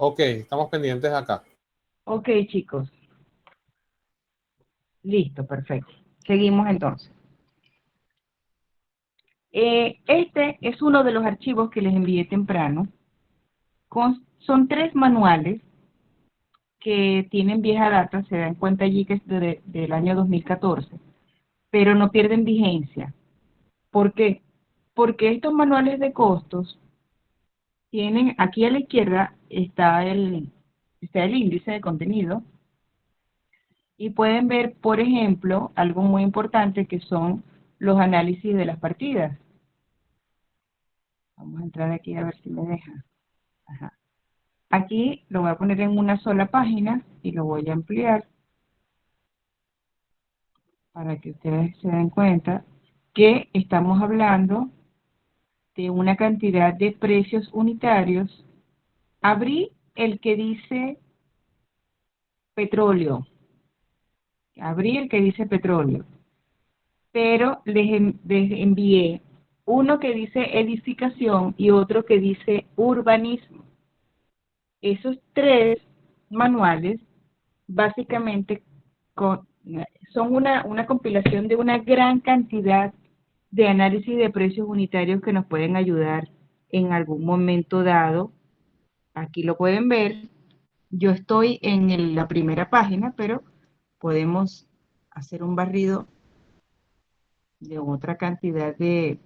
Ok, estamos pendientes acá. Ok, chicos. Listo, perfecto. Seguimos entonces. Este es uno de los archivos que les envié temprano. Son tres manuales que tienen vieja data, se dan cuenta allí que es del año 2014, pero no pierden vigencia. ¿Por qué? Porque estos manuales de costos tienen, aquí a la izquierda está el índice de contenido y pueden ver, por ejemplo, algo muy importante que son los análisis de las partidas. Vamos a entrar aquí a ver si me deja. Ajá. Aquí lo voy a poner en una sola página y lo voy a ampliar para que ustedes se den cuenta que estamos hablando de una cantidad de precios unitarios. Abrí el que dice petróleo, abrí el que dice petróleo, pero les envié uno que dice edificación y otro que dice urbanismo. Esos tres manuales básicamente con- son una compilación de una gran cantidad de análisis de precios unitarios que nos pueden ayudar en algún momento dado. Aquí lo pueden ver. Yo estoy en la primera página, pero podemos hacer un barrido de otra cantidad de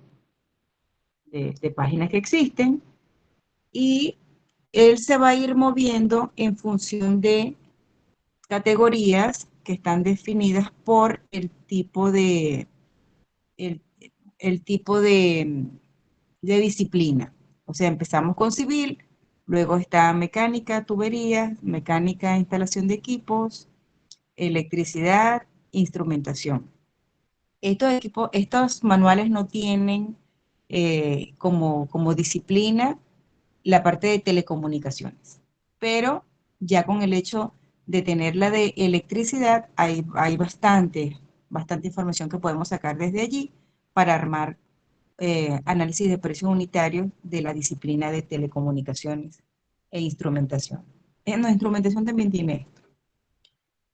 páginas que existen y él se va a ir moviendo en función de categorías que están definidas por el, el tipo de disciplina. O sea, empezamos con civil, luego está mecánica, tuberías, mecánica, instalación de equipos, electricidad, instrumentación. Estos manuales no tienen como disciplina la parte de telecomunicaciones, pero ya con el hecho de tener la de electricidad, hay bastante información que podemos sacar desde allí para armar análisis de precios unitarios de la disciplina de telecomunicaciones e instrumentación. En la instrumentación también tiene esto.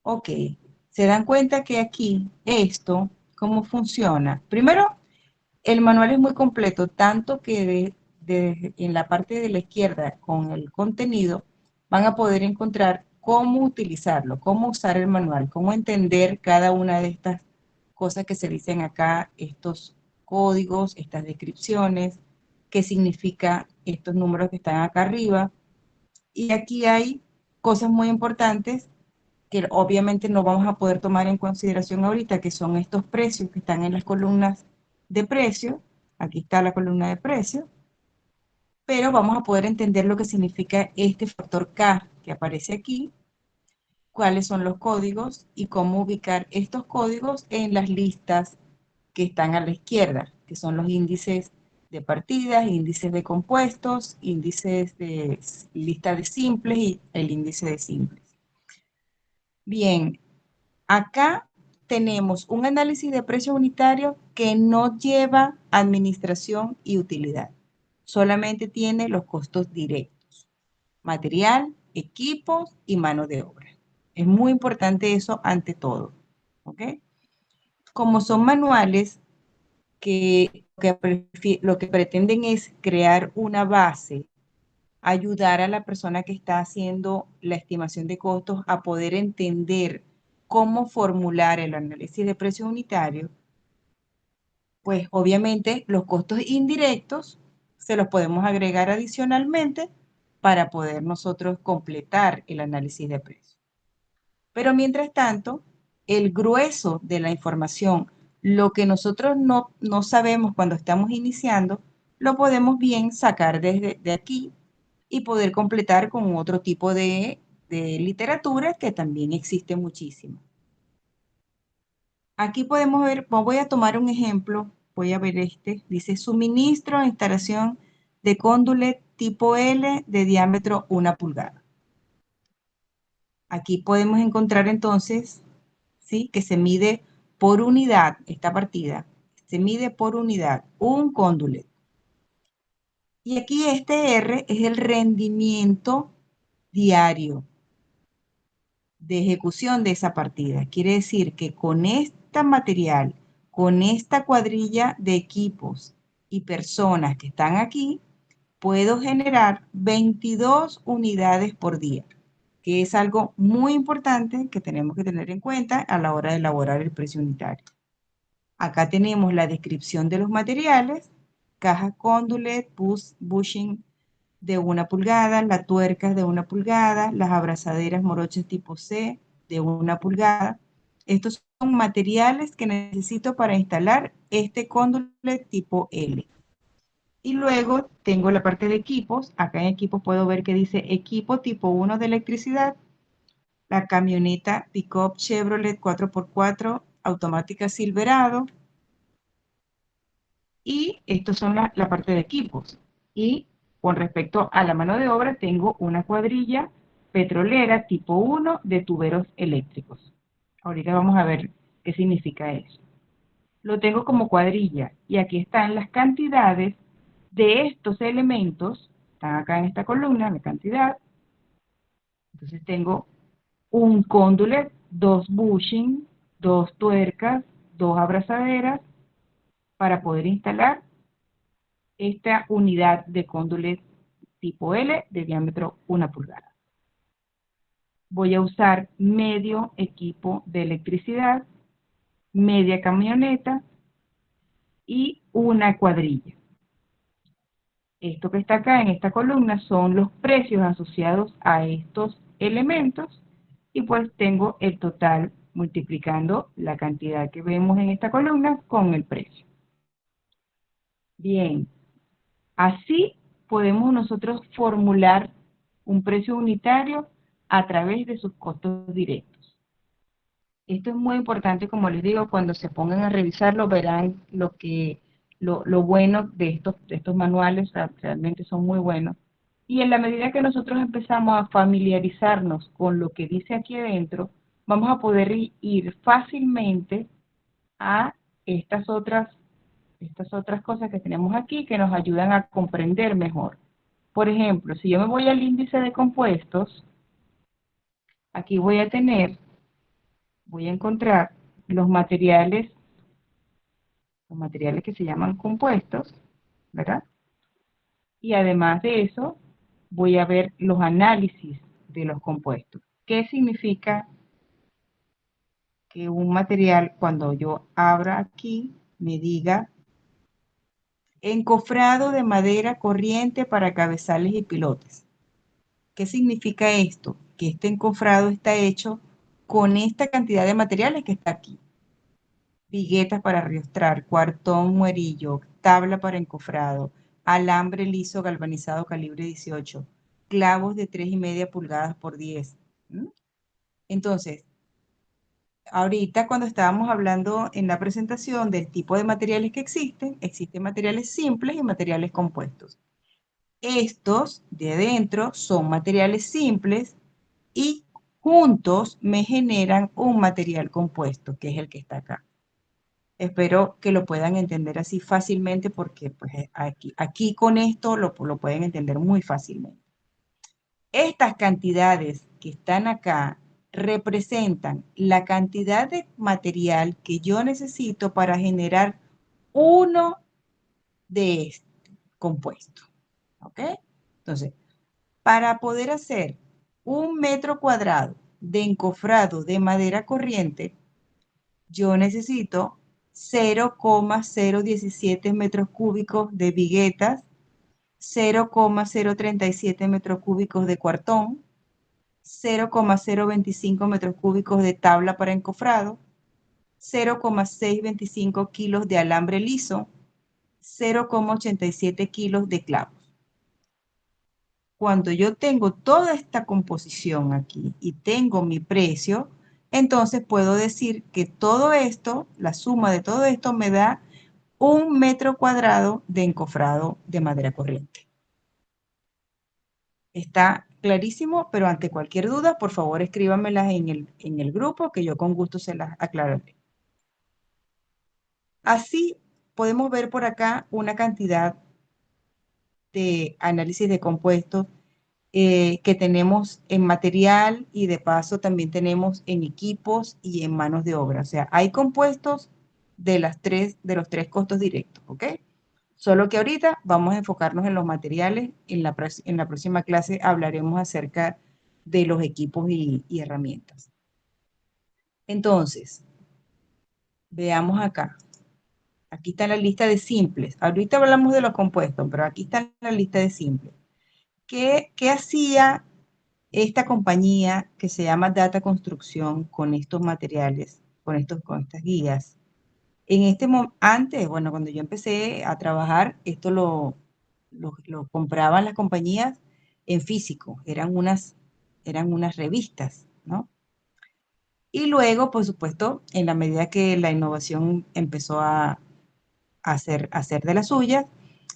Ok, se dan cuenta que aquí esto, ¿cómo funciona? Primero, el manual es muy completo, tanto que en la parte de la izquierda con el contenido van a poder encontrar cómo utilizarlo, cómo usar el manual, cómo entender cada una de estas cosas que se dicen acá, estos códigos, estas descripciones, qué significa estos números que están acá arriba. Y aquí hay cosas muy importantes que obviamente no vamos a poder tomar en consideración ahorita, que son estos precios que están en las columnas de precio. Aquí está la columna de precio, pero vamos a poder entender lo que significa este factor K que aparece aquí, cuáles son los códigos y cómo ubicar estos códigos en las listas que están a la izquierda, que son los índices de partidas, índices de compuestos, índices de lista de simples y el índice de simples. Bien, acá tenemos un análisis de precio unitario que no lleva administración y utilidad. Solamente tiene los costos directos, material, equipos y mano de obra. Es muy importante eso ante todo. ¿Ok? Como son manuales lo que pretenden es crear una base, ayudar a la persona que está haciendo la estimación de costos a poder entender cómo formular el análisis de precio unitario, pues obviamente los costos indirectos se los podemos agregar adicionalmente para poder nosotros completar el análisis de precio. Pero mientras tanto, el grueso de la información, lo que nosotros no sabemos cuando estamos iniciando, lo podemos bien sacar desde de aquí y poder completar con otro tipo de literatura que también existe muchísimo. Aquí podemos ver, voy a tomar un ejemplo, voy a ver este, dice suministro e instalación de cóndule tipo L de diámetro 1 pulgada. Aquí podemos encontrar entonces, ¿sí? Que se mide por unidad esta partida, se mide por unidad un cóndule. Y aquí este R es el rendimiento diario de ejecución de esa partida. Quiere decir que con este material, con esta cuadrilla de equipos y personas que están aquí, puedo generar 22 unidades por día, que es algo muy importante que tenemos que tener en cuenta a la hora de elaborar el precio unitario. Acá tenemos la descripción de los materiales, caja condulet, bushing de 1 pulgada, las tuercas de 1 pulgada, las abrazaderas morochas tipo C de 1 pulgada. Estos son materiales que necesito para instalar este condulet tipo L. Y luego tengo la parte de equipos. Acá en equipos puedo ver que dice equipo tipo 1 de electricidad, la camioneta Pickup Chevrolet 4x4 automática Silverado. Y estos son la parte de equipos. Y con respecto a la mano de obra, tengo una cuadrilla petrolera tipo 1 de tuberos eléctricos. Ahorita vamos a ver qué significa eso. Lo tengo como cuadrilla y aquí están las cantidades de estos elementos. Están acá en esta columna, la cantidad. Entonces tengo un condulet, 2 bushing, 2 tuercas, 2 abrazaderas para poder instalar esta unidad de condulet tipo L de diámetro 1 pulgada. Voy a usar medio equipo de electricidad, media camioneta y una cuadrilla. Esto que está acá en esta columna son los precios asociados a estos elementos y pues tengo el total multiplicando la cantidad que vemos en esta columna con el precio. Bien, así podemos nosotros formular un precio unitario a través de sus costos directos. Esto es muy importante, como les digo, cuando se pongan a revisarlo verán lo bueno de estos manuales, o sea, realmente son muy buenos. Y en la medida que nosotros empezamos a familiarizarnos con lo que dice aquí adentro, vamos a poder ir fácilmente a estas otras cosas que tenemos aquí que nos ayudan a comprender mejor. Por ejemplo, si yo me voy al índice de compuestos, aquí voy a encontrar los materiales que se llaman compuestos, ¿verdad? Y además de eso, voy a ver los análisis de los compuestos. ¿Qué significa que un material, cuando yo abra aquí, me diga encofrado de madera corriente para cabezales y pilotes? ¿Qué significa esto? Que este encofrado está hecho con esta cantidad de materiales que está aquí. Viguetas para riostrar, cuartón, muerillo, tabla para encofrado, alambre liso galvanizado calibre 18, clavos de 3,5 pulgadas por 10. Entonces, ahorita cuando estábamos hablando en la presentación del tipo de materiales que existen materiales simples y materiales compuestos. Estos de adentro son materiales simples y juntos me generan un material compuesto, que es el que está acá. Espero que lo puedan entender así fácilmente porque pues, aquí con esto lo pueden entender muy fácilmente. Estas cantidades que están acá representan la cantidad de material que yo necesito para generar uno de este compuesto. ¿Ok? Entonces, para poder hacer 1 metro cuadrado de encofrado de madera corriente, yo necesito 0,017 metros cúbicos de viguetas, 0,037 metros cúbicos de cuartón, 0,025 metros cúbicos de tabla para encofrado, 0,625 kilos de alambre liso, 0,87 kilos de clavos. Cuando yo tengo toda esta composición aquí y tengo mi precio, entonces puedo decir que todo esto, la suma de todo esto me da 1 metro cuadrado de encofrado de madera corriente. Está clarísimo, pero ante cualquier duda, por favor escríbanmelas en el grupo que yo con gusto se las aclararé. Así podemos ver por acá una cantidad de análisis de compuestos que tenemos en material y de paso también tenemos en equipos y en manos de obra. O sea, hay compuestos de los tres costos directos, ¿ok? Solo que ahorita vamos a enfocarnos en los materiales. En la próxima clase hablaremos acerca de los equipos y herramientas. Entonces, veamos acá. Aquí está la lista de simples. Ahorita hablamos de los compuestos, pero aquí está la lista de simples. ¿Qué hacía esta compañía que se llama Data Construcción con estos materiales, con estas guías? Antes, bueno, cuando yo empecé a trabajar, esto lo compraban las compañías en físico, eran unas revistas, ¿no? Y luego, por supuesto, en la medida que la innovación empezó a hacer de las suyas,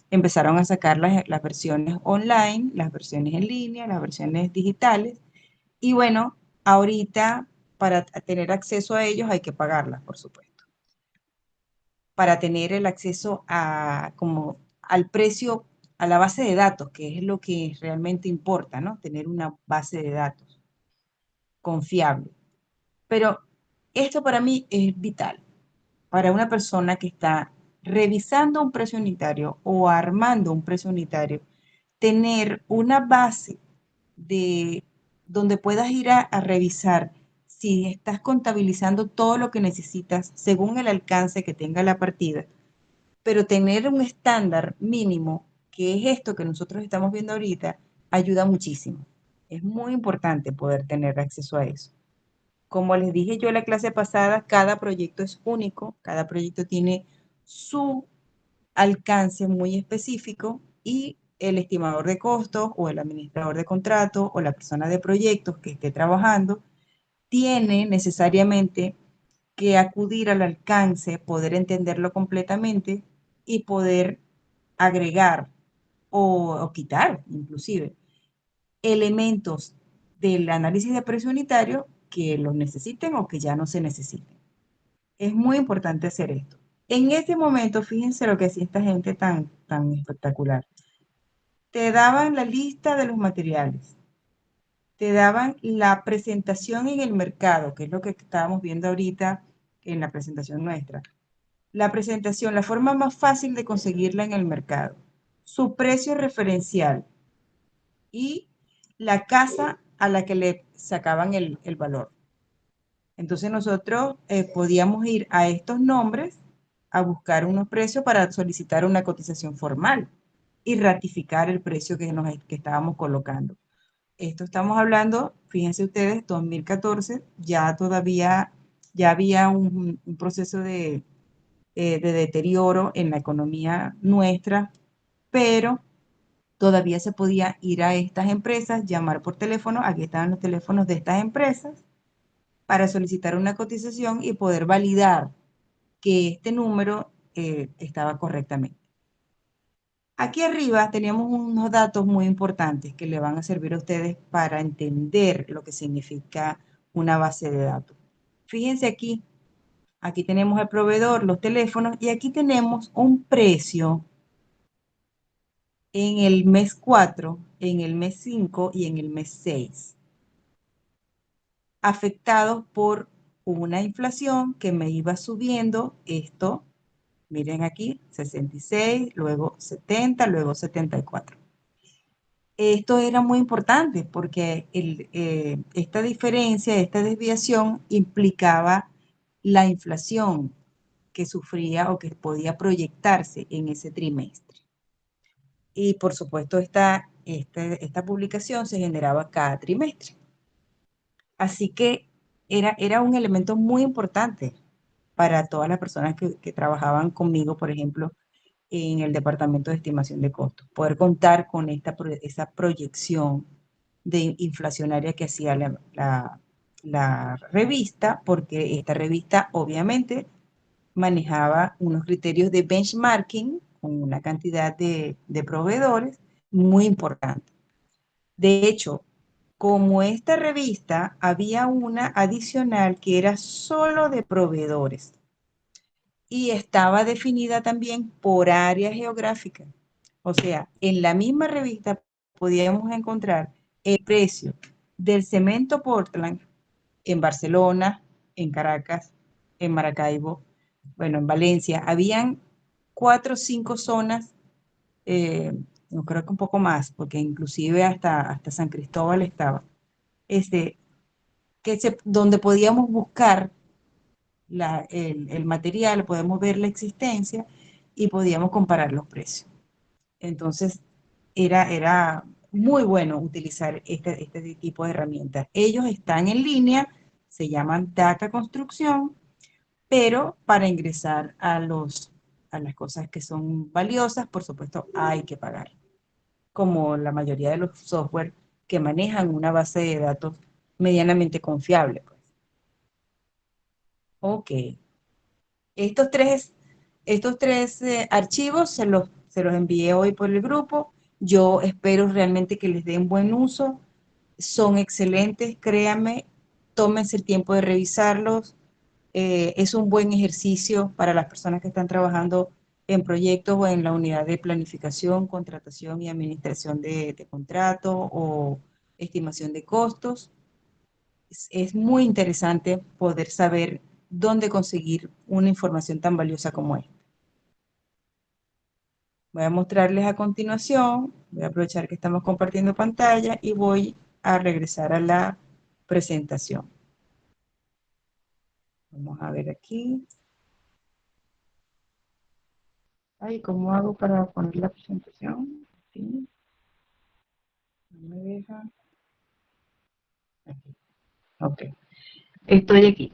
empezaron a sacar las versiones online, las versiones en línea, las versiones digitales. Y bueno, ahorita para tener acceso a ellos hay que pagarlas, por supuesto. Para tener el acceso como al precio, a la base de datos, que es lo que realmente importa, ¿no? Tener una base de datos confiable. Pero esto para mí es vital. Para una persona que está revisando un precio unitario o armando un precio unitario, tener una base de donde puedas ir a revisar si estás contabilizando todo lo que necesitas según el alcance que tenga la partida, pero tener un estándar mínimo, que es esto que nosotros estamos viendo ahorita, ayuda muchísimo. Es muy importante poder tener acceso a eso. Como les dije yo en la clase pasada, cada proyecto es único, cada proyecto tiene su alcance muy específico y el estimador de costos o el administrador de contratos o la persona de proyectos que esté trabajando tiene necesariamente que acudir al alcance, poder entenderlo completamente y poder agregar o quitar inclusive elementos del análisis de precio unitario que los necesiten o que ya no se necesiten. Es muy importante hacer esto. En este momento, fíjense lo que hacía esta gente tan espectacular. Te daban la lista de los materiales, te daban la presentación en el mercado, que es lo que estábamos viendo ahorita en la presentación nuestra. La presentación, la forma más fácil de conseguirla en el mercado, su precio referencial y la casa a la que le sacaban el valor. Entonces nosotros podíamos ir a estos nombres a buscar unos precios para solicitar una cotización formal y ratificar el precio que estábamos colocando. Esto estamos hablando, fíjense ustedes, 2014, ya había un proceso de deterioro en la economía nuestra, pero todavía se podía ir a estas empresas, llamar por teléfono, aquí estaban los teléfonos de estas empresas, para solicitar una cotización y poder validar que este número estaba correctamente. Aquí arriba teníamos unos datos muy importantes que le van a servir a ustedes para entender lo que significa una base de datos. Fíjense aquí tenemos el proveedor, los teléfonos y aquí tenemos un precio en el mes 4, en el mes 5 y en el mes 6, afectados por una inflación que me iba subiendo esto. Miren aquí, 66, luego 70, luego 74. Esto era muy importante porque esta diferencia, esta desviación implicaba la inflación que sufría o que podía proyectarse en ese trimestre. Y por supuesto esta publicación se generaba cada trimestre. Así que era un elemento muy importante para todas las personas que trabajaban conmigo, por ejemplo, en el departamento de estimación de costos, poder contar con esa proyección de inflacionaria que hacía la revista, porque esta revista obviamente manejaba unos criterios de benchmarking con una cantidad de proveedores muy importante. De hecho, como esta revista, había una adicional que era solo de proveedores y estaba definida también por área geográfica. O sea, en la misma revista podíamos encontrar el precio del cemento Portland en Barcelona, en Caracas, en Maracaibo, bueno, en Valencia, habían 4 o 5 zonas, no creo que un poco más, porque inclusive hasta San Cristóbal estaba, este, donde podíamos buscar el material, podemos ver la existencia y podíamos comparar los precios. Entonces, era muy bueno utilizar este tipo de herramientas. Ellos están en línea, se llaman Data Construcción, pero para ingresar a las cosas que son valiosas, por supuesto, hay que pagar, como la mayoría de los software que manejan una base de datos medianamente confiable, pues. Ok. Estos tres, estos tres archivos se los envié hoy por el grupo. Yo espero realmente que les den buen uso. Son excelentes, créanme. Tómense el tiempo de revisarlos. Es un buen ejercicio para las personas que están trabajando en proyectos o en la unidad de planificación, contratación y administración de contrato o estimación de costos. Es muy interesante poder saber dónde conseguir una información tan valiosa como esta. Voy a mostrarles a continuación, voy a aprovechar que estamos compartiendo pantalla y voy a regresar a la presentación. Vamos a ver aquí. Ay, ¿cómo hago para poner la presentación? ¿Sí? No me deja. Aquí. Ok, estoy aquí.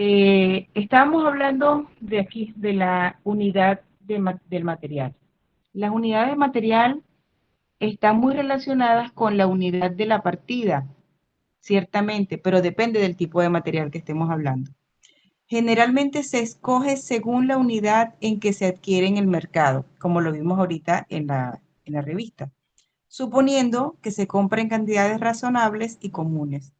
Estábamos hablando de aquí, de la unidad del material. Las unidades de material están muy relacionadas con la unidad de la partida, ciertamente, pero depende del tipo de material que estemos hablando. Generalmente se escoge según la unidad en que se adquiere en el mercado, como lo vimos ahorita en la revista, suponiendo que se compra en cantidades razonables y comunes.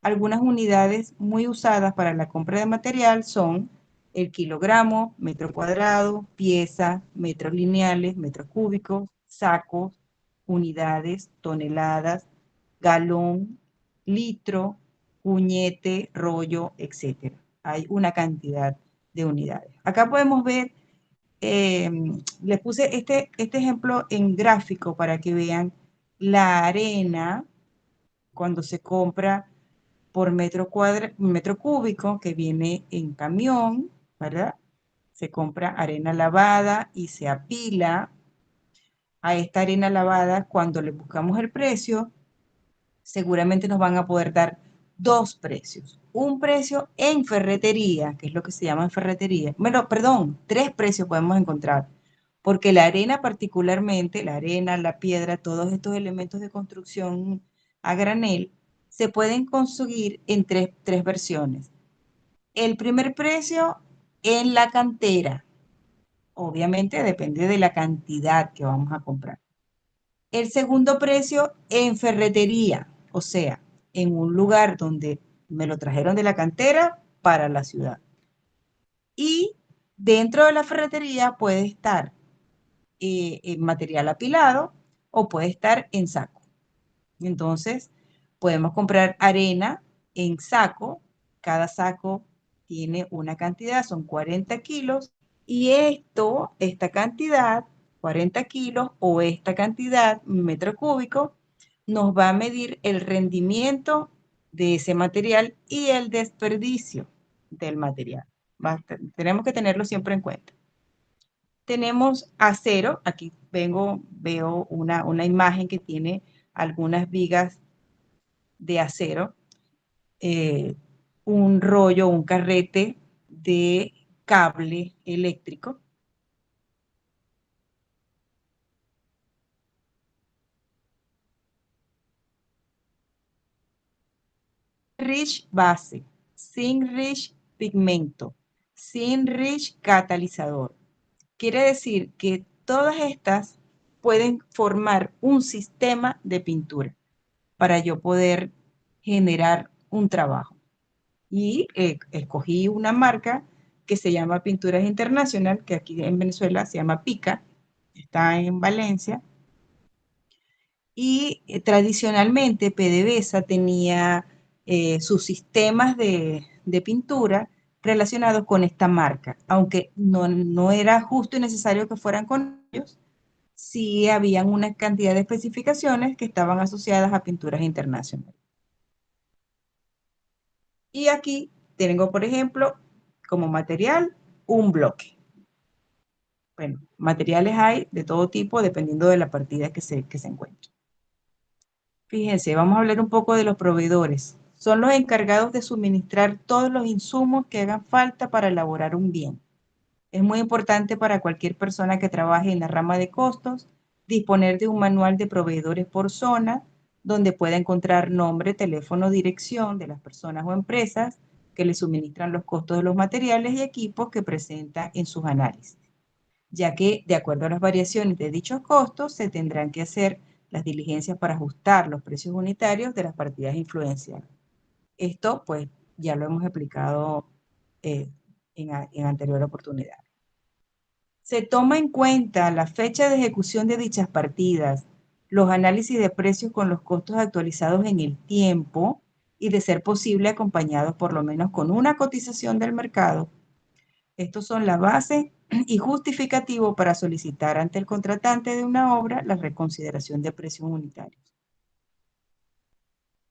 Algunas unidades muy usadas para la compra de material son el kilogramo, metro cuadrado, pieza, metros lineales, metros cúbicos, sacos, unidades, toneladas, galón, litro, puñete, rollo, etc. Hay una cantidad de unidades. Acá podemos ver, les puse este ejemplo en gráfico para que vean la arena cuando se compra por metro cúbico que viene en camión, ¿verdad? Se compra arena lavada y se apila a esta arena lavada. Cuando le buscamos el precio, seguramente nos van a poder dar dos precios. Un precio en ferretería, que es lo que se llama en ferretería. Bueno, perdón, tres precios podemos encontrar, porque la arena particularmente, la arena, la piedra, todos estos elementos de construcción a granel, se pueden conseguir en tres versiones. El primer precio en la cantera, obviamente depende de la cantidad que vamos a comprar. El segundo precio en ferretería, o sea, en un lugar donde me lo trajeron de la cantera para la ciudad. Y dentro de la ferretería puede estar en material apilado o puede estar en saco. Entonces, podemos comprar arena en saco. Cada saco tiene una cantidad, son 40 kilos. Y esta cantidad, 40 kilos o esta cantidad, metro cúbico, nos va a medir el rendimiento de ese material y el desperdicio del material. Tenemos que tenerlo siempre en cuenta. Tenemos acero, aquí veo una imagen que tiene algunas vigas de acero, eh, un rollo, un carrete de cable eléctrico. Rich base, sin rich pigmento, sin rich catalizador. Quiere decir que todas estas pueden formar un sistema de pintura para yo poder generar un trabajo. Y escogí una marca que se llama Pinturas Internacional, que aquí en Venezuela se llama Pica, está en Valencia, Y tradicionalmente PDVSA tenía sus sistemas de pintura relacionados con esta marca, aunque no era justo y necesario que fueran con ellos, sí habían una cantidad de especificaciones que estaban asociadas a pinturas internacionales. Y aquí tengo, por ejemplo, como material un bloque. Bueno, materiales hay de todo tipo dependiendo de la partida que se encuentre. Fíjense, vamos a hablar un poco de los proveedores. Son los encargados de suministrar todos los insumos que hagan falta para elaborar un bien. Es muy importante para cualquier persona que trabaje en la rama de costos disponer de un manual de proveedores por zona, donde pueda encontrar nombre, teléfono, dirección de las personas o empresas que le suministran los costos de los materiales y equipos que presenta en sus análisis, ya que de acuerdo a las variaciones de dichos costos se tendrán que hacer las diligencias para ajustar los precios unitarios de las partidas influenciadas. Esto pues ya lo hemos explicado en anterior oportunidad. Se toma en cuenta la fecha de ejecución de dichas partidas, los análisis de precios con los costos actualizados en el tiempo y de ser posible acompañados por lo menos con una cotización del mercado. Estos son la base y justificativo para solicitar ante el contratante de una obra la reconsideración de precios unitarios.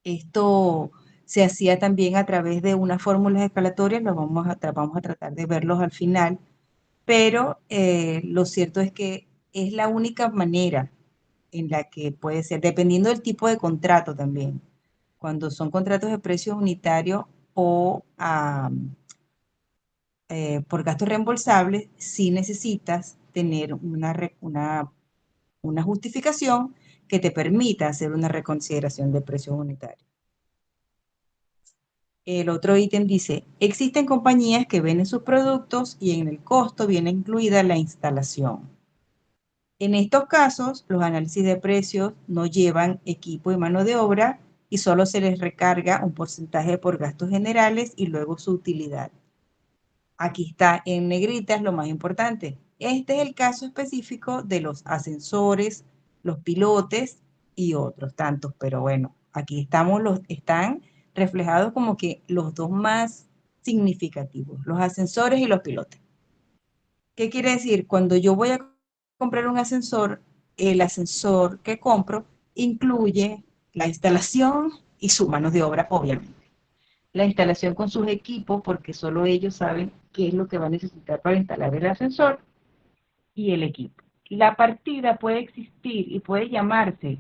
Esto se hacía también a través de unas fórmulas escalatorias, vamos a tratar de verlos al final, pero lo cierto es que es la única manera en la que puede ser, dependiendo del tipo de contrato también. Cuando son contratos de precios unitarios o por gastos reembolsables, sí necesitas tener una justificación que te permita hacer una reconsideración de precios unitarios. El otro ítem dice, existen compañías que venden sus productos y en el costo viene incluida la instalación. En estos casos, los análisis de precios no llevan equipo y mano de obra y solo se les recarga un porcentaje por gastos generales y luego su utilidad. Aquí está en negritas lo más importante. Este es el caso específico de los ascensores, los pilotes y otros tantos, pero bueno, aquí están reflejados como que los dos más significativos, los ascensores y los pilotes. ¿Qué quiere decir? Cuando yo voy a comprar un ascensor, el ascensor que compro incluye la instalación y su mano de obra, obviamente. La instalación con sus equipos, porque solo ellos saben qué es lo que va a necesitar para instalar el ascensor y el equipo. La partida puede existir y puede llamarse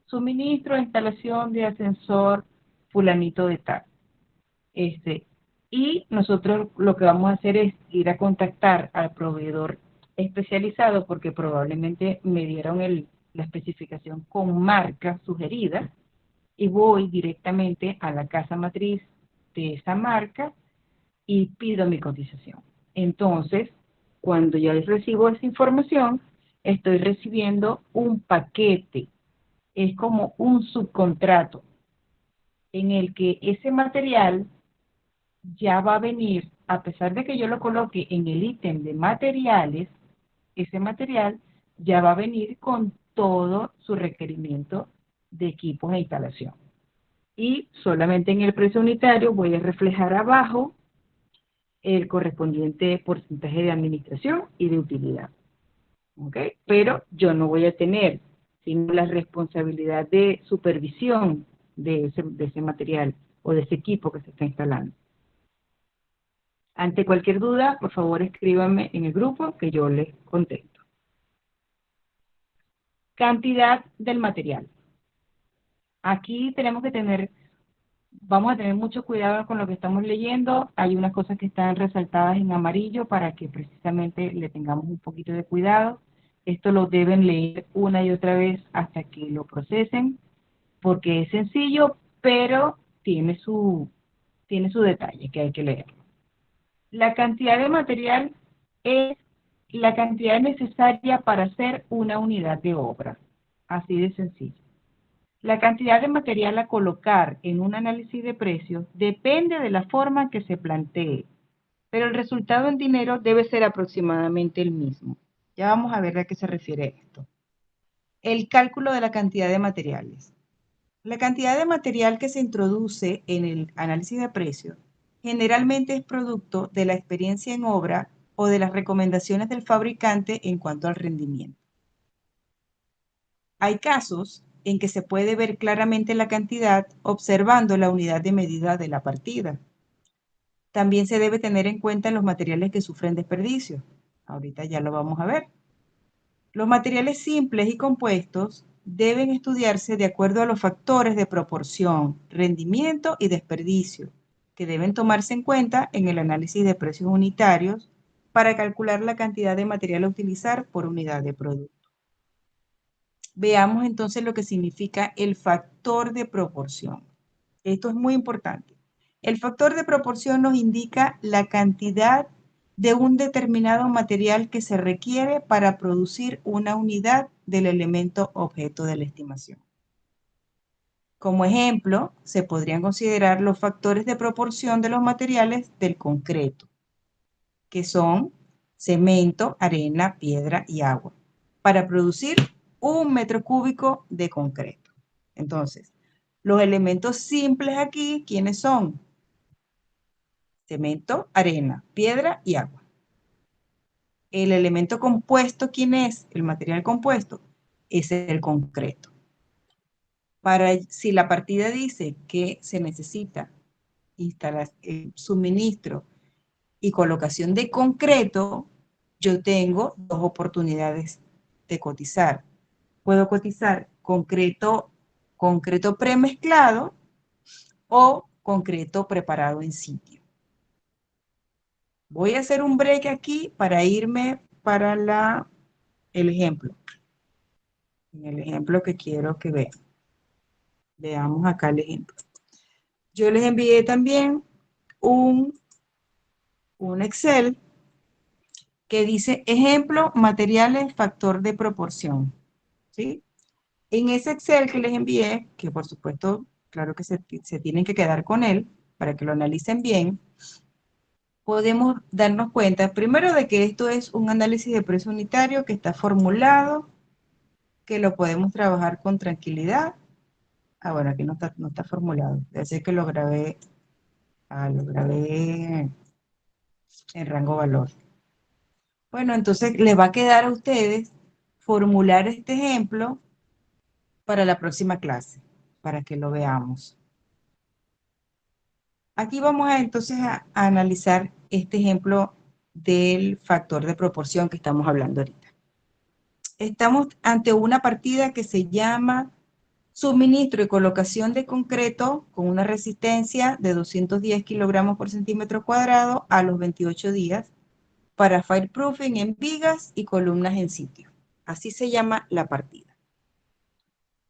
suministro de instalación de ascensor fulanito de tal. Y nosotros lo que vamos a hacer es ir a contactar al proveedor especializado porque probablemente me dieron la especificación con marca sugerida y voy directamente a la casa matriz de esa marca y pido mi cotización. Entonces, cuando yo recibo esa información, estoy recibiendo un paquete, es como un subcontrato en el que ese material ya va a venir, a pesar de que yo lo coloque en el ítem de materiales, ese material ya va a venir con todo su requerimiento de equipos e instalación. Y solamente en el precio unitario voy a reflejar abajo el correspondiente porcentaje de administración y de utilidad. ¿Ok? Pero yo no voy a tener sino la responsabilidad de supervisión de ese material o de ese equipo que se está instalando. Ante cualquier duda, por favor escríbanme en el grupo que yo les contesto. Cantidad del material. Aquí vamos a tener mucho cuidado con lo que estamos leyendo. Hay unas cosas que están resaltadas en amarillo para que precisamente le tengamos un poquito de cuidado. Esto lo deben leer una y otra vez hasta que lo procesen, porque es sencillo, pero tiene su detalle que hay que leerlo. La cantidad de material es la cantidad necesaria para hacer una unidad de obra. Así de sencillo. La cantidad de material a colocar en un análisis de precios depende de la forma que se plantee, pero el resultado en dinero debe ser aproximadamente el mismo. Ya vamos a ver a qué se refiere esto. El cálculo de la cantidad de materiales. La cantidad de material que se introduce en el análisis de precios generalmente es producto de la experiencia en obra o de las recomendaciones del fabricante en cuanto al rendimiento. Hay casos en que se puede ver claramente la cantidad observando la unidad de medida de la partida. También se debe tener en cuenta los materiales que sufren desperdicio. Ahorita ya lo vamos a ver. Los materiales simples y compuestos deben estudiarse de acuerdo a los factores de proporción, rendimiento y desperdicio, que deben tomarse en cuenta en el análisis de precios unitarios para calcular la cantidad de material a utilizar por unidad de producto. Veamos entonces lo que significa el factor de proporción. Esto es muy importante. El factor de proporción nos indica la cantidad de un determinado material que se requiere para producir una unidad del elemento objeto de la estimación. Como ejemplo, se podrían considerar los factores de proporción de los materiales del concreto, que son cemento, arena, piedra y agua, para producir 1 m³ de concreto. Entonces, los elementos simples aquí, ¿quiénes son? Cemento, arena, piedra y agua. El elemento compuesto, ¿quién es? El material compuesto es el concreto. Si la partida dice que se necesita suministro y colocación de concreto, yo tengo dos oportunidades de cotizar. Puedo cotizar concreto premezclado o concreto preparado en sitio. Voy a hacer un break aquí para irme para el ejemplo. El ejemplo que quiero que vean. Veamos acá el ejemplo. Yo les envié también un Excel que dice ejemplo, materiales, factor de proporción. ¿Sí? En ese Excel que les envié, que por supuesto, claro que se tienen que quedar con él para que lo analicen bien, podemos darnos cuenta, primero, de que esto es un análisis de precio unitario que está formulado, que lo podemos trabajar con tranquilidad. Ah, bueno, aquí no está formulado. Debe ser que lo grabé en rango valor. Bueno, entonces les va a quedar a ustedes formular este ejemplo para la próxima clase, para que lo veamos. Aquí vamos entonces a analizar este ejemplo del factor de proporción que estamos hablando ahorita. Estamos ante una partida que se llama suministro y colocación de concreto con una resistencia de 210 kilogramos por centímetro cuadrado a los 28 días para fireproofing en vigas y columnas en sitio. Así se llama la partida.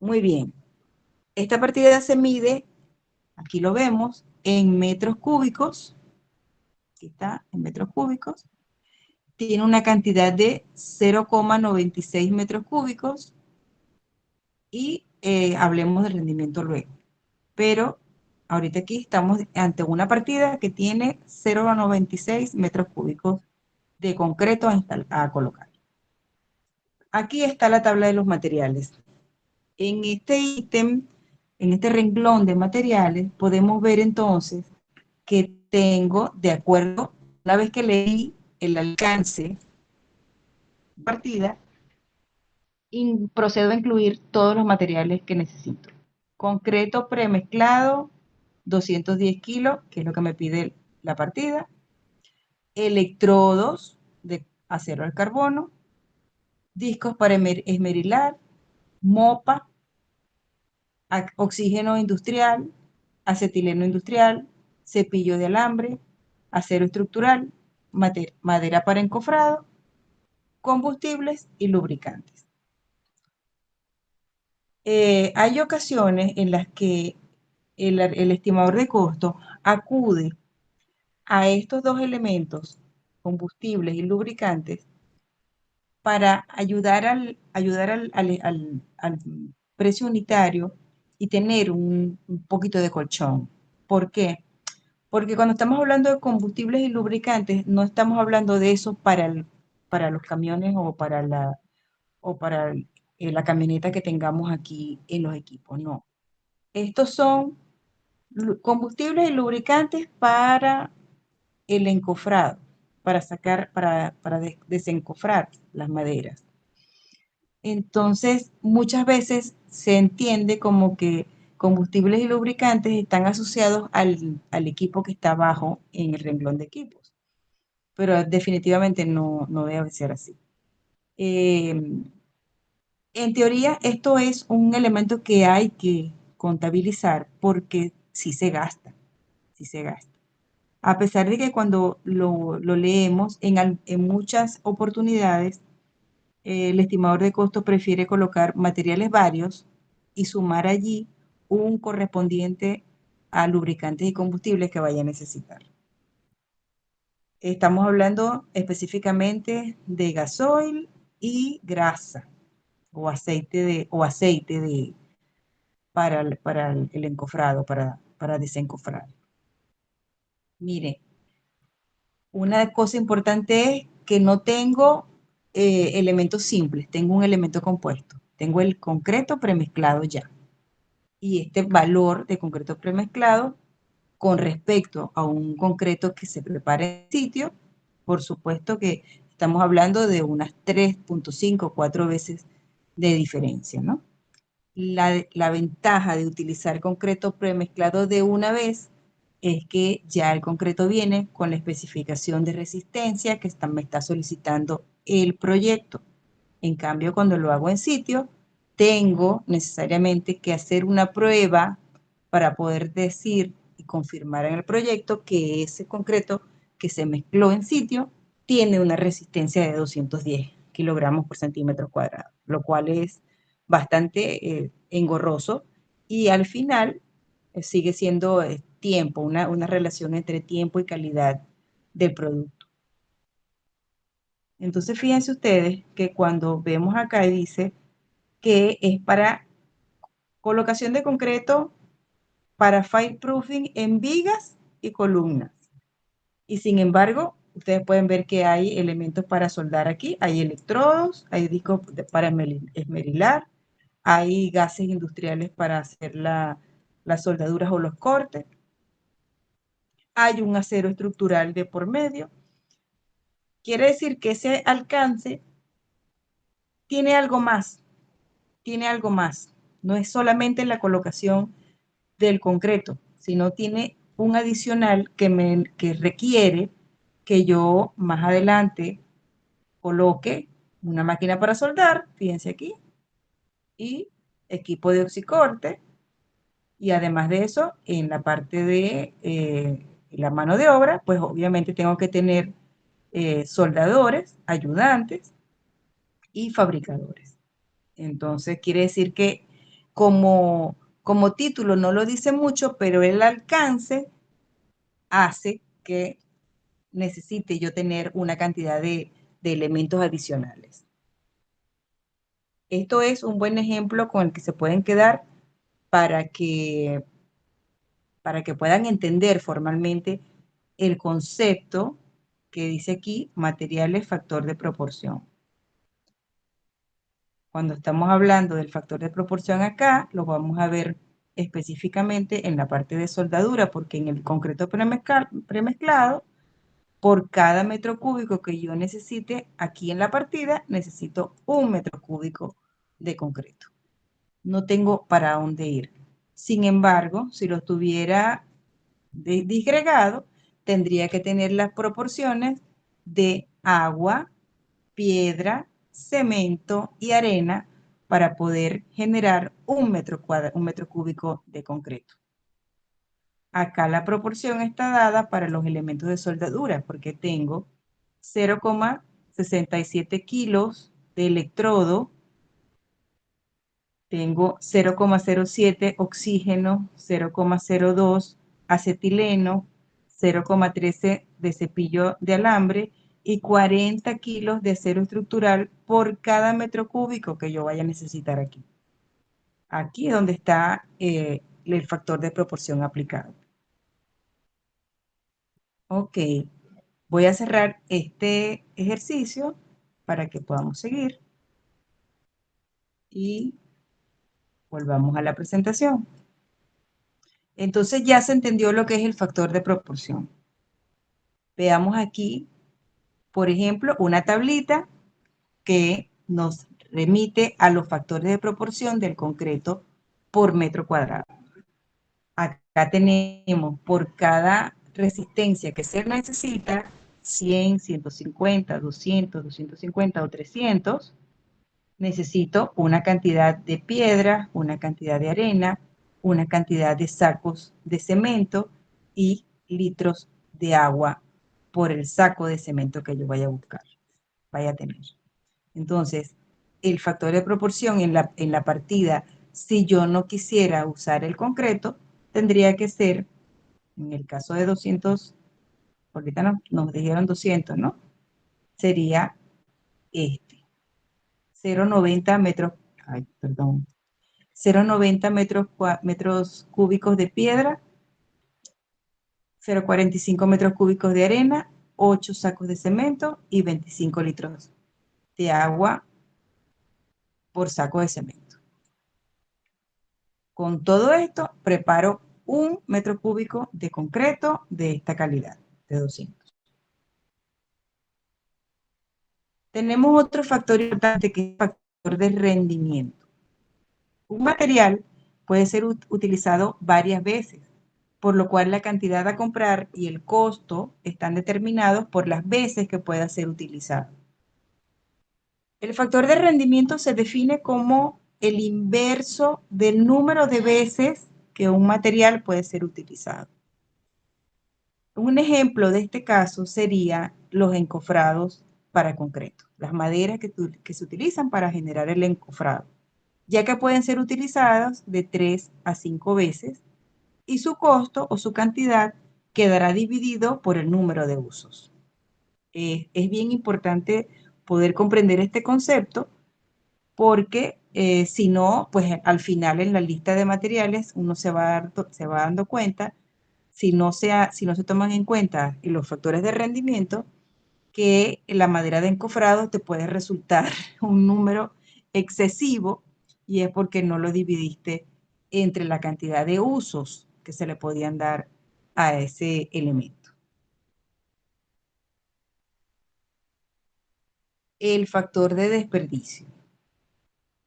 Muy bien. Esta partida se mide, aquí lo vemos, en metros cúbicos. Aquí está, en metros cúbicos. Tiene una cantidad de 0,96 metros cúbicos y hablemos del rendimiento luego. Pero ahorita aquí estamos ante una partida que tiene 0,96 metros cúbicos de concreto a colocar. Aquí está la tabla de los materiales. En este ítem, en este renglón de materiales, podemos ver entonces que tengo, de acuerdo, una vez que leí el alcance de partida, procedo a incluir todos los materiales que necesito. Concreto premezclado, 210 kilos, que es lo que me pide la partida. Electrodos de acero al carbono. Discos para esmerilar. Mopa. Oxígeno industrial. Acetileno industrial. Cepillo de alambre. Acero estructural. Madera para encofrado. Combustibles y lubricantes. Hay ocasiones en las que el estimador de costos acude a estos dos elementos, combustibles y lubricantes, para ayudar al precio unitario y tener un poquito de colchón. ¿Por qué? Porque cuando estamos hablando de combustibles y lubricantes, no estamos hablando de eso para los camiones o para la camioneta que tengamos aquí en los equipos, no. Estos son combustibles y lubricantes para el encofrado, para sacar, para desencofrar las maderas. Entonces, muchas veces se entiende como que combustibles y lubricantes están asociados al equipo que está abajo en el renglón de equipos, pero definitivamente no debe ser así. En teoría, esto es un elemento que hay que contabilizar porque sí se gasta. A pesar de que cuando lo leemos en muchas oportunidades, el estimador de costo prefiere colocar materiales varios y sumar allí un correspondiente a lubricantes y combustibles que vaya a necesitar. Estamos hablando específicamente de gasoil y grasa o aceite para el encofrado, para desencofrar. Mire, una cosa importante es que no tengo elementos simples, tengo un elemento compuesto. Tengo el concreto premezclado ya. Y este valor de concreto premezclado con respecto a un concreto que se prepare en sitio, por supuesto que estamos hablando de unas 3.5, 4 veces de diferencia, ¿no? La ventaja de utilizar concreto premezclado de una vez es que ya el concreto viene con la especificación de resistencia que me está solicitando el proyecto. En cambio, cuando lo hago en sitio, tengo necesariamente que hacer una prueba para poder decir y confirmar en el proyecto que ese concreto que se mezcló en sitio tiene una resistencia de 210 kilogramos por centímetro cuadrado, lo cual es bastante engorroso y al final sigue siendo tiempo, una relación entre tiempo y calidad del producto. Entonces, fíjense ustedes que cuando vemos acá y dice que es para colocación de concreto para fireproofing en vigas y columnas. Y sin embargo, ustedes pueden ver que hay elementos para soldar aquí, hay electrodos, hay discos para esmerilar, hay gases industriales para hacer las soldaduras o los cortes, hay un acero estructural de por medio. Quiere decir que ese alcance tiene algo más, tiene algo más. No es solamente la colocación del concreto, sino tiene un adicional que requiere que yo más adelante coloque una máquina para soldar, fíjense aquí, y equipo de oxicorte, y además de eso, en la parte de la mano de obra, pues obviamente tengo que tener soldadores, ayudantes y fabricadores. Entonces, quiere decir que como título no lo dice mucho, pero el alcance hace que necesite yo tener una cantidad de elementos adicionales. Esto es un buen ejemplo con el que se pueden quedar para que, para que puedan entender formalmente el concepto que dice aquí, materiales factor de proporción. Cuando estamos hablando del factor de proporción acá, lo vamos a ver específicamente en la parte de soldadura, porque en el concreto premezclado, por cada metro cúbico que yo necesite, aquí en la partida, necesito 1 metro cúbico de concreto. No tengo para dónde ir. Sin embargo, si lo tuviera disgregado, tendría que tener las proporciones de agua, piedra, cemento y arena para poder generar 1 metro cúbico de concreto. Acá la proporción está dada para los elementos de soldadura porque tengo 0,67 kilos de electrodo, tengo 0,07 oxígeno, 0,02 acetileno, 0,13 de cepillo de alambre y 40 kilos de acero estructural por cada metro cúbico que yo vaya a necesitar aquí. Aquí es donde está el factor de proporción aplicado. Ok, voy a cerrar este ejercicio para que podamos seguir. y volvamos a la presentación. Entonces ya se entendió lo que es el factor de proporción. Veamos aquí, por ejemplo, una tablita que nos remite a los factores de proporción del concreto por metro cuadrado. Acá tenemos por cada resistencia que se necesita, 100, 150, 200, 250 o 300, necesito una cantidad de piedra, una cantidad de arena, una cantidad de sacos de cemento y litros de agua por el saco de cemento que yo vaya a buscar, vaya a tener. Entonces, el factor de proporción en la partida, si yo no quisiera usar el concreto, tendría que ser, en el caso de 200, ahorita nos dijeron 200, ¿no? Sería este, 0,90 metros, ay, perdón, 0,90 metros cúbicos de piedra, 0,45 metros cúbicos de arena, 8 sacos de cemento y 25 litros de agua por saco de cemento. Con todo esto, preparo 1 metro cúbico de concreto de esta calidad, de 200. Tenemos otro factor importante que es el factor de rendimiento. Un material puede ser utilizado varias veces, por lo cual la cantidad a comprar y el costo están determinados por las veces que pueda ser utilizado. El factor de rendimiento se define como el inverso del número de veces que un material puede ser utilizado. Un ejemplo de este caso sería los encofrados para concreto, las maderas que se utilizan para generar el encofrado, ya que pueden ser utilizadas de 3 a 5 veces y su costo o su cantidad quedará dividido por el número de usos. Es bien importante poder comprender este concepto porque si no, pues al final en la lista de materiales uno se va dando cuenta, si no se toman en cuenta los factores de rendimiento, que la madera de encofrado te puede resultar un número excesivo y es porque no lo dividiste entre la cantidad de usos que se le podían dar a ese elemento. El factor de desperdicio.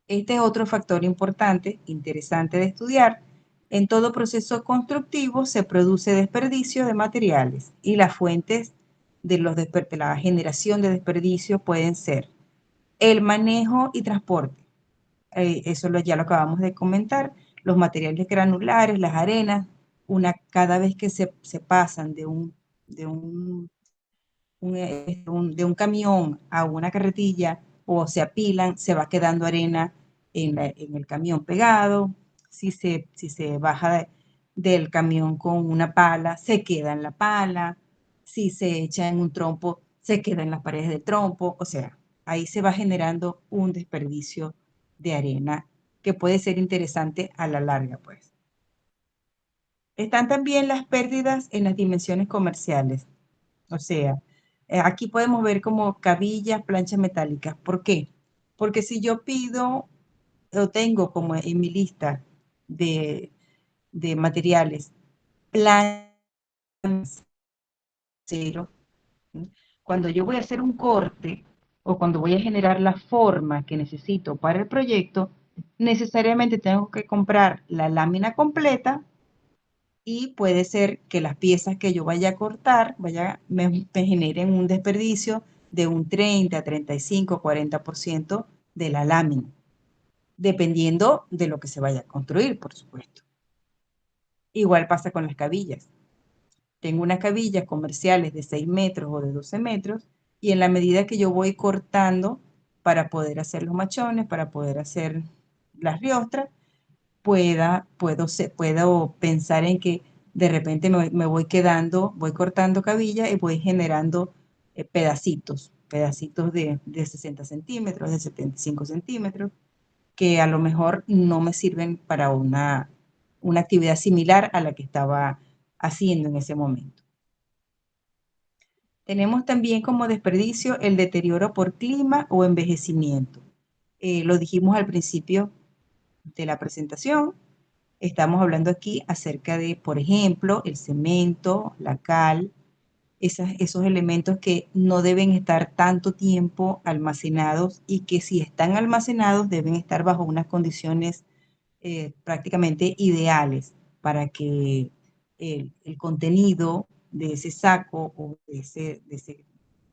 Este es otro factor importante, interesante de estudiar. En todo proceso constructivo se produce desperdicio de materiales y las fuentes de la generación de desperdicio pueden ser el manejo y transporte. Eso ya lo acabamos de comentar. Los materiales granulares, las arenas, cada vez que se pasan de un camión a una carretilla o se apilan, se va quedando arena en el camión pegado. Si se baja del camión con una pala, se queda en la pala. Si se echa en un trompo, se queda en las paredes del trompo. O sea, ahí se va generando un desperdicio de arena que puede ser interesante a la larga, pues. Están también las pérdidas en las dimensiones comerciales. O sea, aquí podemos ver como cabillas, planchas metálicas. ¿Por qué? Porque si yo pido o tengo como en mi lista de, de materiales planchas, cero, ¿sí? Cuando yo voy a hacer un corte o cuando voy a generar la forma que necesito para el proyecto, necesariamente tengo que comprar la lámina completa y puede ser que las piezas que yo vaya a cortar me generen un desperdicio de un 30, 35, 40% de la lámina, dependiendo de lo que se vaya a construir, por supuesto. Igual pasa con las cabillas. Tengo unas cabillas comerciales de 6 metros o de 12 metros y en la medida que yo voy cortando para poder hacer los machones, para poder hacer las riostras, puedo pensar en que de repente me voy voy cortando cabilla y voy generando pedacitos de 60 centímetros, de 75 centímetros, que a lo mejor no me sirven para una actividad similar a la que estaba haciendo en ese momento. Tenemos también como desperdicio el deterioro por clima o envejecimiento. Lo dijimos al principio de la presentación. Estamos hablando aquí acerca de, por ejemplo, el cemento, la cal, esos elementos que no deben estar tanto tiempo almacenados y que si están almacenados deben estar bajo unas condiciones prácticamente ideales para que el contenido de ese saco o de ese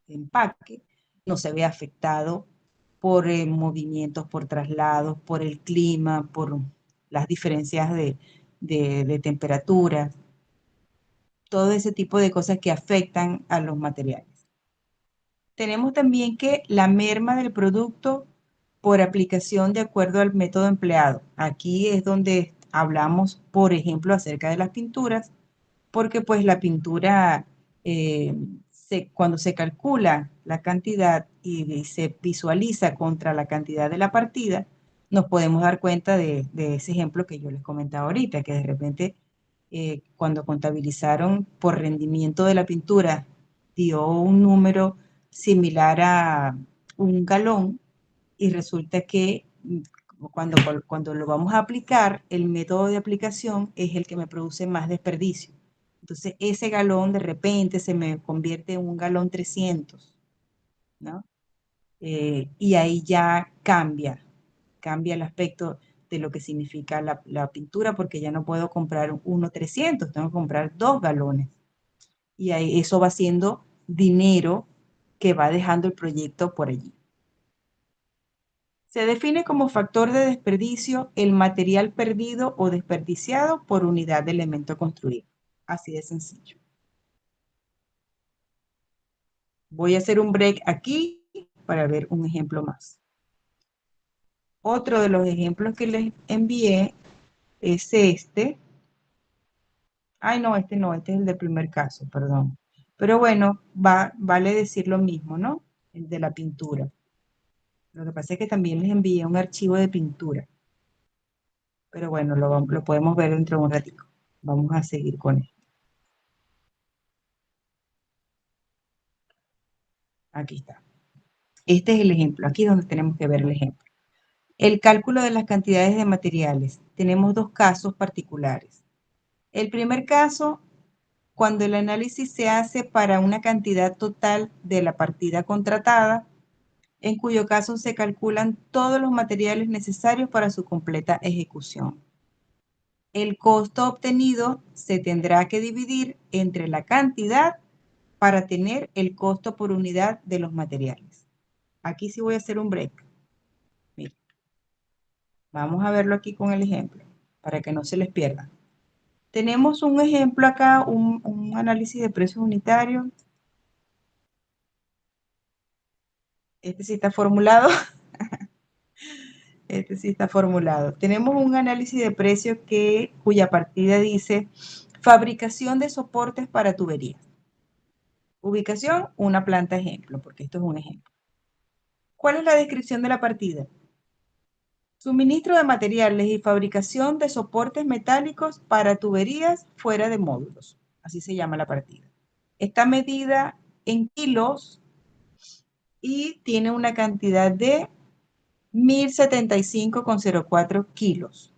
empaque no se vea afectado por movimientos, por traslados, por el clima, por las diferencias de temperatura, todo ese tipo de cosas que afectan a los materiales. Tenemos también que la merma del producto por aplicación de acuerdo al método empleado. Aquí es donde hablamos, por ejemplo, acerca de las pinturas, porque pues la pintura, eh, cuando se calcula la cantidad y se visualiza contra la cantidad de la partida, nos podemos dar cuenta de ese ejemplo que yo les comentaba ahorita, que de repente cuando contabilizaron por rendimiento de la pintura, dio un número similar a un galón y resulta que cuando, cuando lo vamos a aplicar, el método de aplicación es el que me produce más desperdicio. Entonces, ese galón de repente se me convierte en un galón 300, ¿no? Y ahí ya cambia el aspecto de lo que significa la pintura, porque ya no puedo comprar uno 300, tengo que comprar 2 galones. Y ahí eso va siendo dinero que va dejando el proyecto por allí. Se define como factor de desperdicio el material perdido o desperdiciado por unidad de elemento construido. Así de sencillo. Voy a hacer un break aquí para ver un ejemplo más. Otro de los ejemplos que les envié es este. Ay, no, este es el del primer caso, perdón. Pero bueno, vale decir lo mismo, ¿no? El de la pintura. Lo que pasa es que también les envié un archivo de pintura. Pero bueno, lo podemos ver dentro de un ratito. Vamos a seguir con él. Aquí está. Este es el ejemplo. Aquí es donde tenemos que ver el ejemplo. El cálculo de las cantidades de materiales. Tenemos dos casos particulares. El primer caso, cuando el análisis se hace para una cantidad total de la partida contratada, en cuyo caso se calculan todos los materiales necesarios para su completa ejecución. El costo obtenido se tendrá que dividir entre la cantidad para tener el costo por unidad de los materiales. Aquí sí voy a hacer un break. Miren, vamos a verlo aquí con el ejemplo, para que no se les pierda. Tenemos un ejemplo acá, un análisis de precios unitarios. Este sí está formulado. Este sí está formulado. Tenemos un análisis de precios cuya partida dice fabricación de soportes para tuberías. Ubicación, una planta ejemplo, porque esto es un ejemplo. ¿Cuál es la descripción de la partida? Suministro de materiales y fabricación de soportes metálicos para tuberías fuera de módulos. Así se llama la partida. Está medida en kilos y tiene una cantidad de 1075,04 kilos.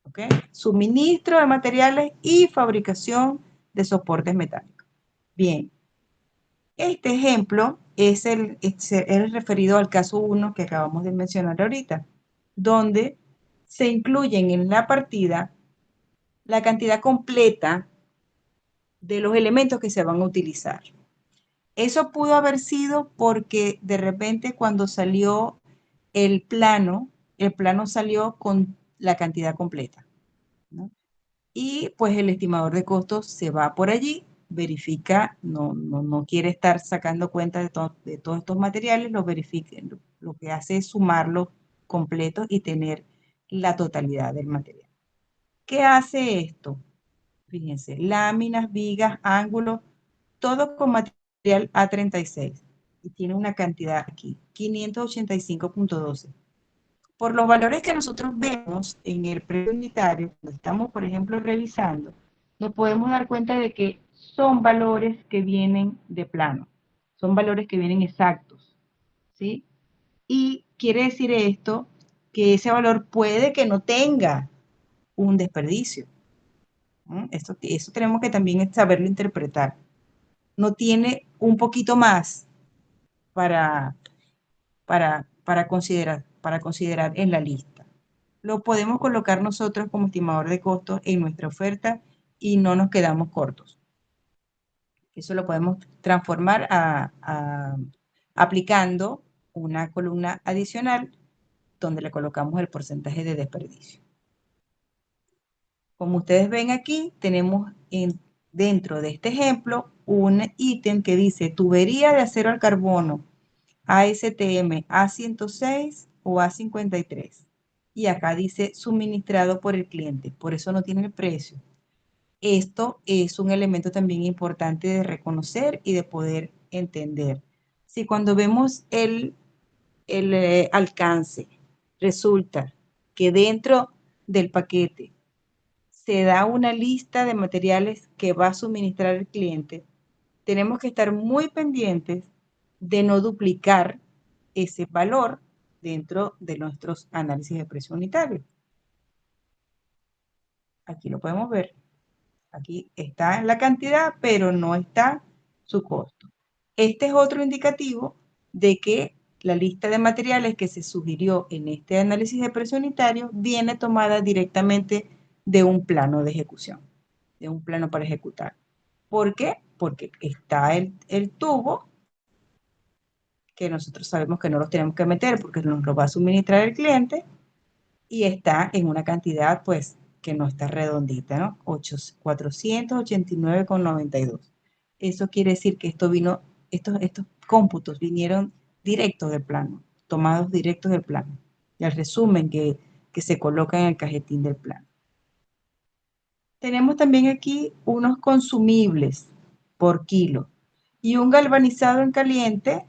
¿Ok? Suministro de materiales y fabricación de soportes metálicos. Bien. Este ejemplo es el referido al caso 1 que acabamos de mencionar ahorita, donde se incluyen en la partida la cantidad completa de los elementos que se van a utilizar. Eso pudo haber sido porque de repente cuando salió el plano salió con la cantidad completa, ¿no? Y pues el estimador de costos se va por allí, verifica, no quiere estar sacando cuenta de todos estos materiales, lo verifica, lo que hace es sumarlos completos y tener la totalidad del material. ¿Qué hace esto? Fíjense, láminas, vigas, ángulos, todo con material A36. Y tiene una cantidad aquí, 585,12. Por los valores que nosotros vemos en el precio unitario, cuando estamos, por ejemplo, revisando, nos podemos dar cuenta de que son valores que vienen de plano, son valores que vienen exactos, ¿sí? Y quiere decir esto que ese valor puede que no tenga un desperdicio. Eso tenemos que también saberlo interpretar. No tiene un poquito más para, para considerar en la lista. Lo podemos colocar nosotros como estimador de costos en nuestra oferta y no nos quedamos cortos. Eso lo podemos transformar aplicando una columna adicional donde le colocamos el porcentaje de desperdicio. Como ustedes ven aquí, tenemos dentro de este ejemplo un ítem que dice tubería de acero al carbono ASTM A106 o A53. Y acá dice suministrado por el cliente, por eso no tiene el precio. Esto es un elemento también importante de reconocer y de poder entender. Si cuando vemos el alcance, resulta que dentro del paquete se da una lista de materiales que va a suministrar el cliente, tenemos que estar muy pendientes de no duplicar ese valor dentro de nuestros análisis de precio unitario. Aquí lo podemos ver. Aquí está la cantidad, pero no está su costo. Este es otro indicativo de que la lista de materiales que se sugirió en este análisis de precio unitario viene tomada directamente de un plano de ejecución, de un plano para ejecutar. ¿Por qué? Porque está el tubo, que nosotros sabemos que no los tenemos que meter porque nos lo va a suministrar el cliente, y está en una cantidad, pues, que no está redondita, ¿no? 489,92. Eso quiere decir que estos cómputos vinieron directos del plano, tomados directos del plano, y al resumen que se coloca en el cajetín del plano. Tenemos también aquí unos consumibles por kilo y un galvanizado en caliente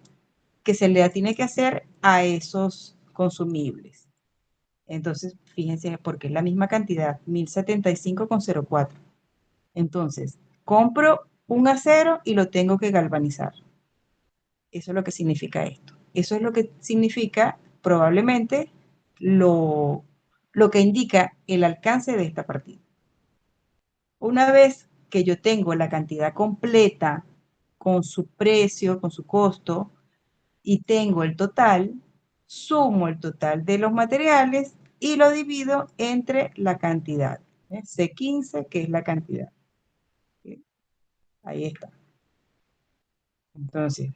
que se le tiene que hacer a esos consumibles. Entonces, fíjense, porque es la misma cantidad, 1075,04. Entonces, compro un acero y lo tengo que galvanizar. Eso es lo que significa esto. Eso es lo que significa probablemente lo que indica el alcance de esta partida. Una vez que yo tengo la cantidad completa con su precio, con su costo, y tengo el total, sumo el total de los materiales y lo divido entre la cantidad. C15, que es la cantidad. Ahí está. Entonces,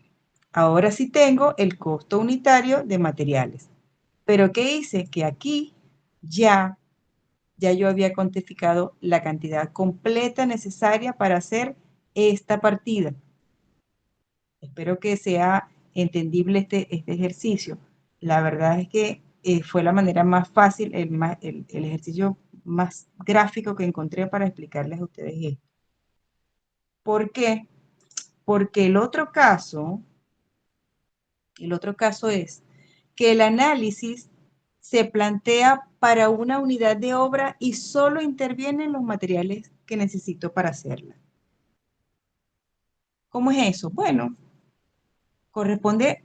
ahora sí tengo el costo unitario de materiales. Pero ¿qué hice? Que aquí ya yo había cuantificado la cantidad completa necesaria para hacer esta partida. Espero que sea entendible este ejercicio. La verdad es que fue la manera más fácil, el ejercicio más gráfico que encontré para explicarles a ustedes esto. ¿Por qué? Porque el otro caso es que el análisis se plantea para una unidad de obra y solo intervienen los materiales que necesito para hacerla. ¿Cómo es eso? Bueno, corresponde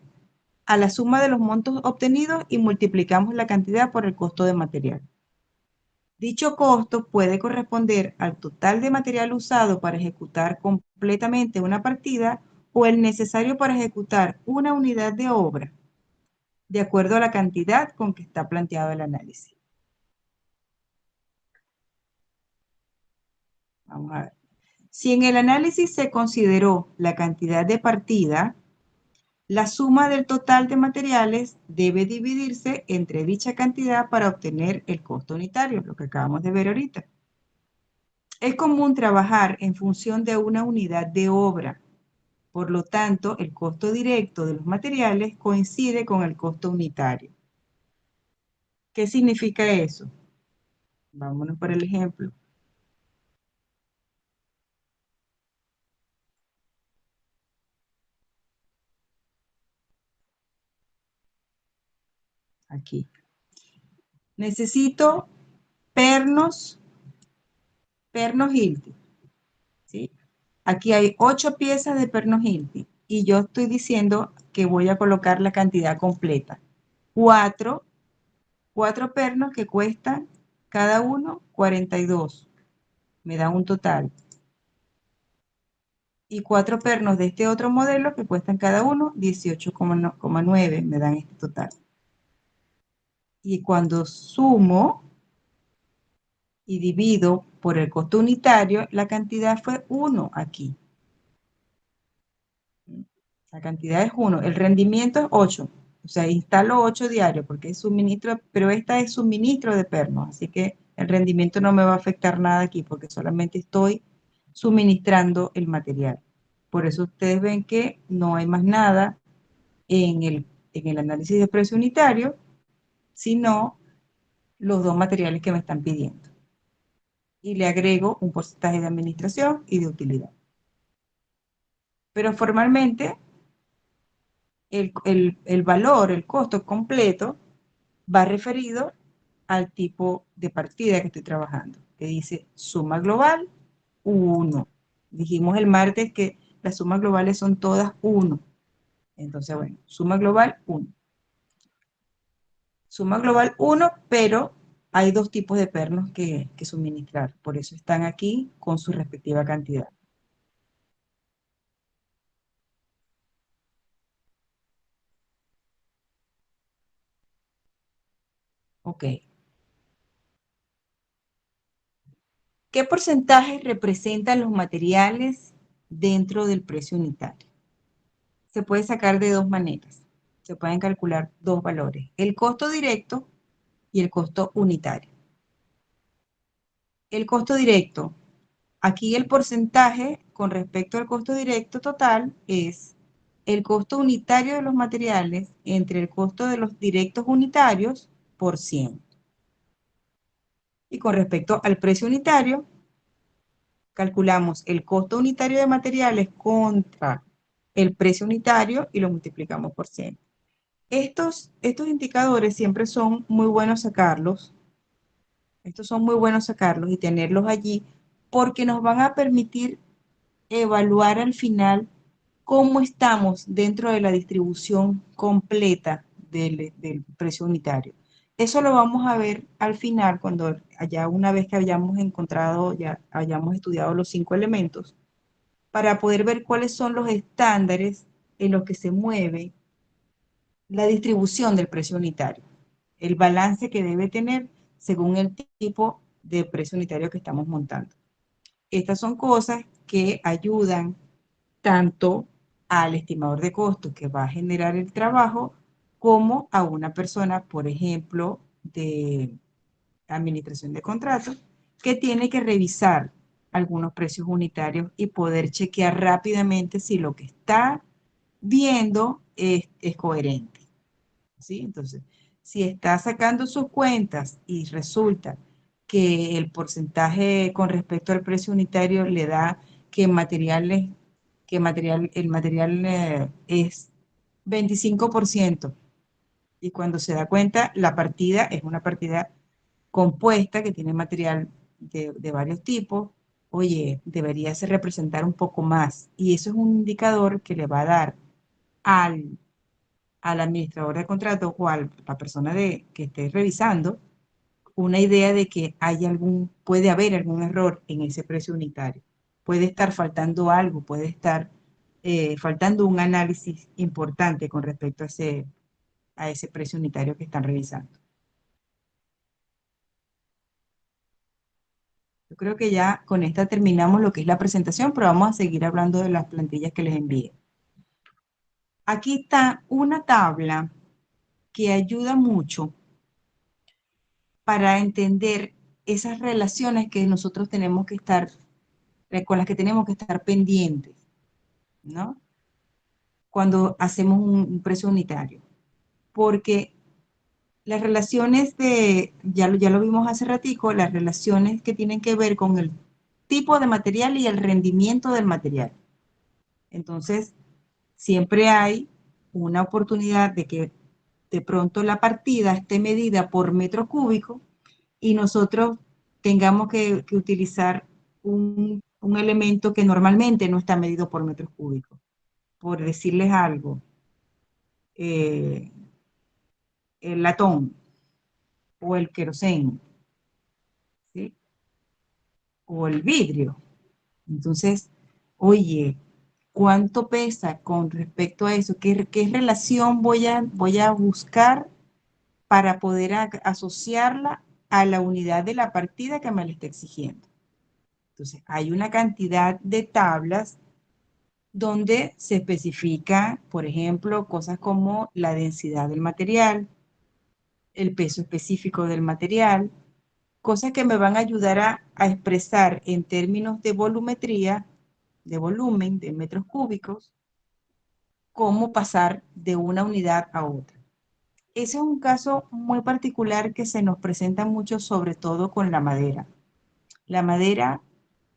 a la suma de los montos obtenidos y multiplicamos la cantidad por el costo de material. Dicho costo puede corresponder al total de material usado para ejecutar completamente una partida o el necesario para ejecutar una unidad de obra, de acuerdo a la cantidad con que está planteado el análisis. Vamos a ver. Si en el análisis se consideró la cantidad de partida, la suma del total de materiales debe dividirse entre dicha cantidad para obtener el costo unitario, lo que acabamos de ver ahorita. Es común trabajar en función de una unidad de obra. Por lo tanto, el costo directo de los materiales coincide con el costo unitario. ¿Qué significa eso? Vámonos por el ejemplo. Aquí. Necesito pernos Hilti, ¿sí? Aquí hay 8 piezas de pernos Hilti y yo estoy diciendo que voy a colocar la cantidad completa. cuatro, cuatro pernos que cuestan cada uno 42. Me da un total. Y cuatro pernos de este otro modelo que cuestan cada uno 18,9. Me dan este total. Y cuando sumo y divido por el costo unitario, la cantidad fue 1 aquí. La cantidad es 1. El rendimiento es 8. O sea, instalo 8 diarios porque es suministro, pero esta es suministro de pernos. Así que el rendimiento no me va a afectar nada aquí porque solamente estoy suministrando el material. Por eso ustedes ven que no hay más nada en el análisis de precio unitario, sino los dos materiales que me están pidiendo. Y le agrego un porcentaje de administración y de utilidad. Pero formalmente, el valor, el costo completo, va referido al tipo de partida que estoy trabajando, que dice suma global 1. Dijimos el martes que las sumas globales son todas 1. Entonces, bueno, suma global 1. Suma global 1, pero hay dos tipos de pernos que suministrar. Por eso están aquí con su respectiva cantidad. Ok. ¿Qué porcentaje representan los materiales dentro del precio unitario? Se puede sacar de dos maneras. Se pueden calcular dos valores, el costo directo y el costo unitario. El costo directo, aquí el porcentaje con respecto al costo directo total es el costo unitario de los materiales entre el costo de los directos unitarios por 100. Y con respecto al precio unitario, calculamos el costo unitario de materiales contra el precio unitario y lo multiplicamos por 100. Estos indicadores siempre son muy buenos sacarlos. Estos son muy buenos sacarlos y tenerlos allí porque nos van a permitir evaluar al final cómo estamos dentro de la distribución completa del precio unitario. Eso lo vamos a ver al final, cuando allá una vez que hayamos encontrado, ya hayamos estudiado los 5 elementos, para poder ver cuáles son los estándares en los que se mueve la distribución del precio unitario, el balance que debe tener según el tipo de precio unitario que estamos montando. Estas son cosas que ayudan tanto al estimador de costos que va a generar el trabajo, como a una persona, por ejemplo, de administración de contratos, que tiene que revisar algunos precios unitarios y poder chequear rápidamente si lo que está viendo es coherente. ¿Sí? Entonces, si está sacando sus cuentas y resulta que el porcentaje con respecto al precio unitario le da que el material es 25%, y cuando se da cuenta la partida es una partida compuesta que tiene material de varios tipos, oye, debería ser representar un poco más, y eso es un indicador que le va a dar al administrador de contrato o a la persona que esté revisando una idea de que puede haber algún error en ese precio unitario. Puede estar faltando algo, puede estar faltando un análisis importante con respecto a ese precio unitario que están revisando. Yo creo que ya con esta terminamos lo que es la presentación, pero vamos a seguir hablando de las plantillas que les envié. Aquí está una tabla que ayuda mucho para entender esas relaciones que nosotros tenemos que estar, con las que tenemos que estar pendientes, ¿no? Cuando hacemos un precio unitario. Porque las relaciones ya lo vimos hace ratico, las relaciones que tienen que ver con el tipo de material y el rendimiento del material. Entonces, siempre hay una oportunidad de que de pronto la partida esté medida por metro cúbico y nosotros tengamos que utilizar un elemento que normalmente no está medido por metros cúbicos. Por decirles algo, eh, el latón o el queroseno, ¿sí? O el vidrio. Entonces, oye, ¿cuánto pesa con respecto a eso? ¿Qué relación voy a buscar para poder asociarla a la unidad de la partida que me la está exigiendo? Entonces, hay una cantidad de tablas donde se especifica, por ejemplo, cosas como la densidad del material, el peso específico del material, cosas que me van a ayudar a expresar en términos de volumetría, de volumen, de metros cúbicos, cómo pasar de una unidad a otra. Ese es un caso muy particular que se nos presenta mucho, sobre todo con la madera. La madera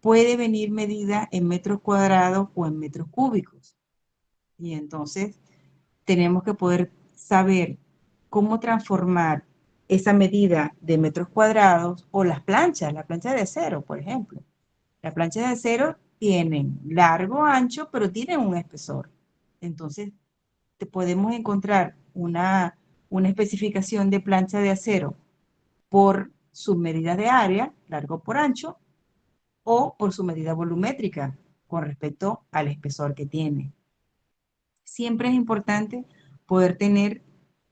puede venir medida en metros cuadrados o en metros cúbicos. Y entonces tenemos que poder saber cómo transformar esa medida de metros cuadrados o las planchas, la plancha de acero, por ejemplo. Las planchas de acero tienen largo, ancho, pero tienen un espesor. Entonces, te podemos encontrar una especificación de plancha de acero por su medida de área, largo por ancho, o por su medida volumétrica con respecto al espesor que tiene. Siempre es importante poder tener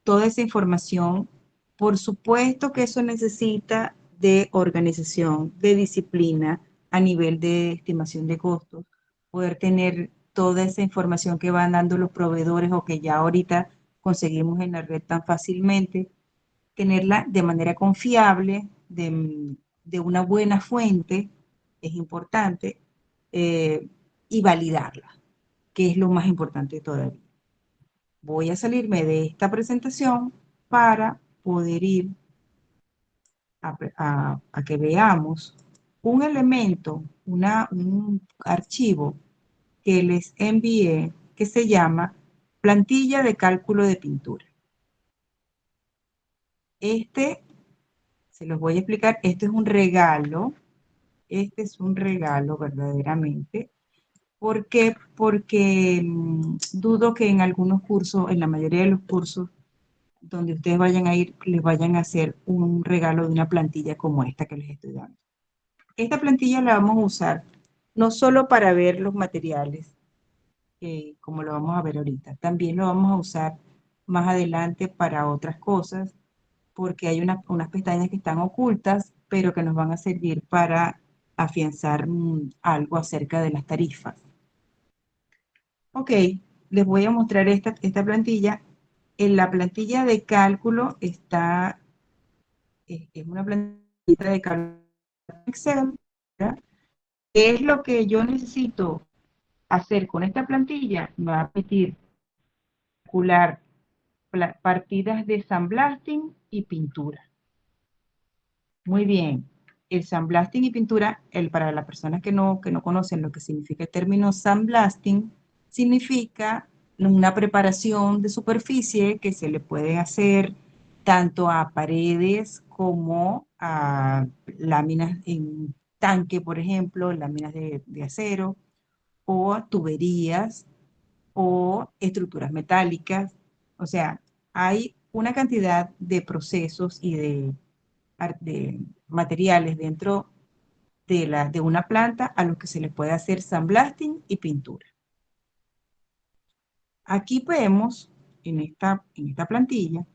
toda esa información. Por supuesto que eso necesita de organización, de disciplina a nivel de estimación de costos, poder tener toda esa información que van dando los proveedores o que ya ahorita conseguimos en la red tan fácilmente, tenerla de manera confiable, de una buena fuente, es importante, y validarla, que es lo más importante todavía. Voy a salirme de esta presentación para poder ir a que veamos un elemento, un archivo que les envié que se llama plantilla de cálculo de pintura. Este, se los voy a explicar, este es un regalo verdaderamente. ¿Por qué? Porque dudo que en algunos cursos, en la mayoría de los cursos, donde ustedes vayan a ir, les vayan a hacer un regalo de una plantilla como esta que les estoy dando. Esta plantilla la vamos a usar no solo para ver los materiales, como lo vamos a ver ahorita, también lo vamos a usar más adelante para otras cosas, porque hay unas pestañas que están ocultas, pero que nos van a servir para afianzar algo acerca de las tarifas. Ok, les voy a mostrar esta plantilla. En la plantilla de cálculo es una plantilla de cálculo Excel, ¿verdad? ¿Qué es lo que yo necesito hacer con esta plantilla? Me va a permitir calcular partidas de sandblasting y pintura. Muy bien. El sandblasting y pintura, para las personas que no conocen lo que significa el término sandblasting, significa una preparación de superficie que se le puede hacer tanto a paredes como a láminas en tanque, por ejemplo, láminas de acero, o a tuberías o estructuras metálicas. O sea, hay una cantidad de procesos y de materiales dentro de una planta a los que se le puede hacer sandblasting y pintura. Aquí vemos en esta plantilla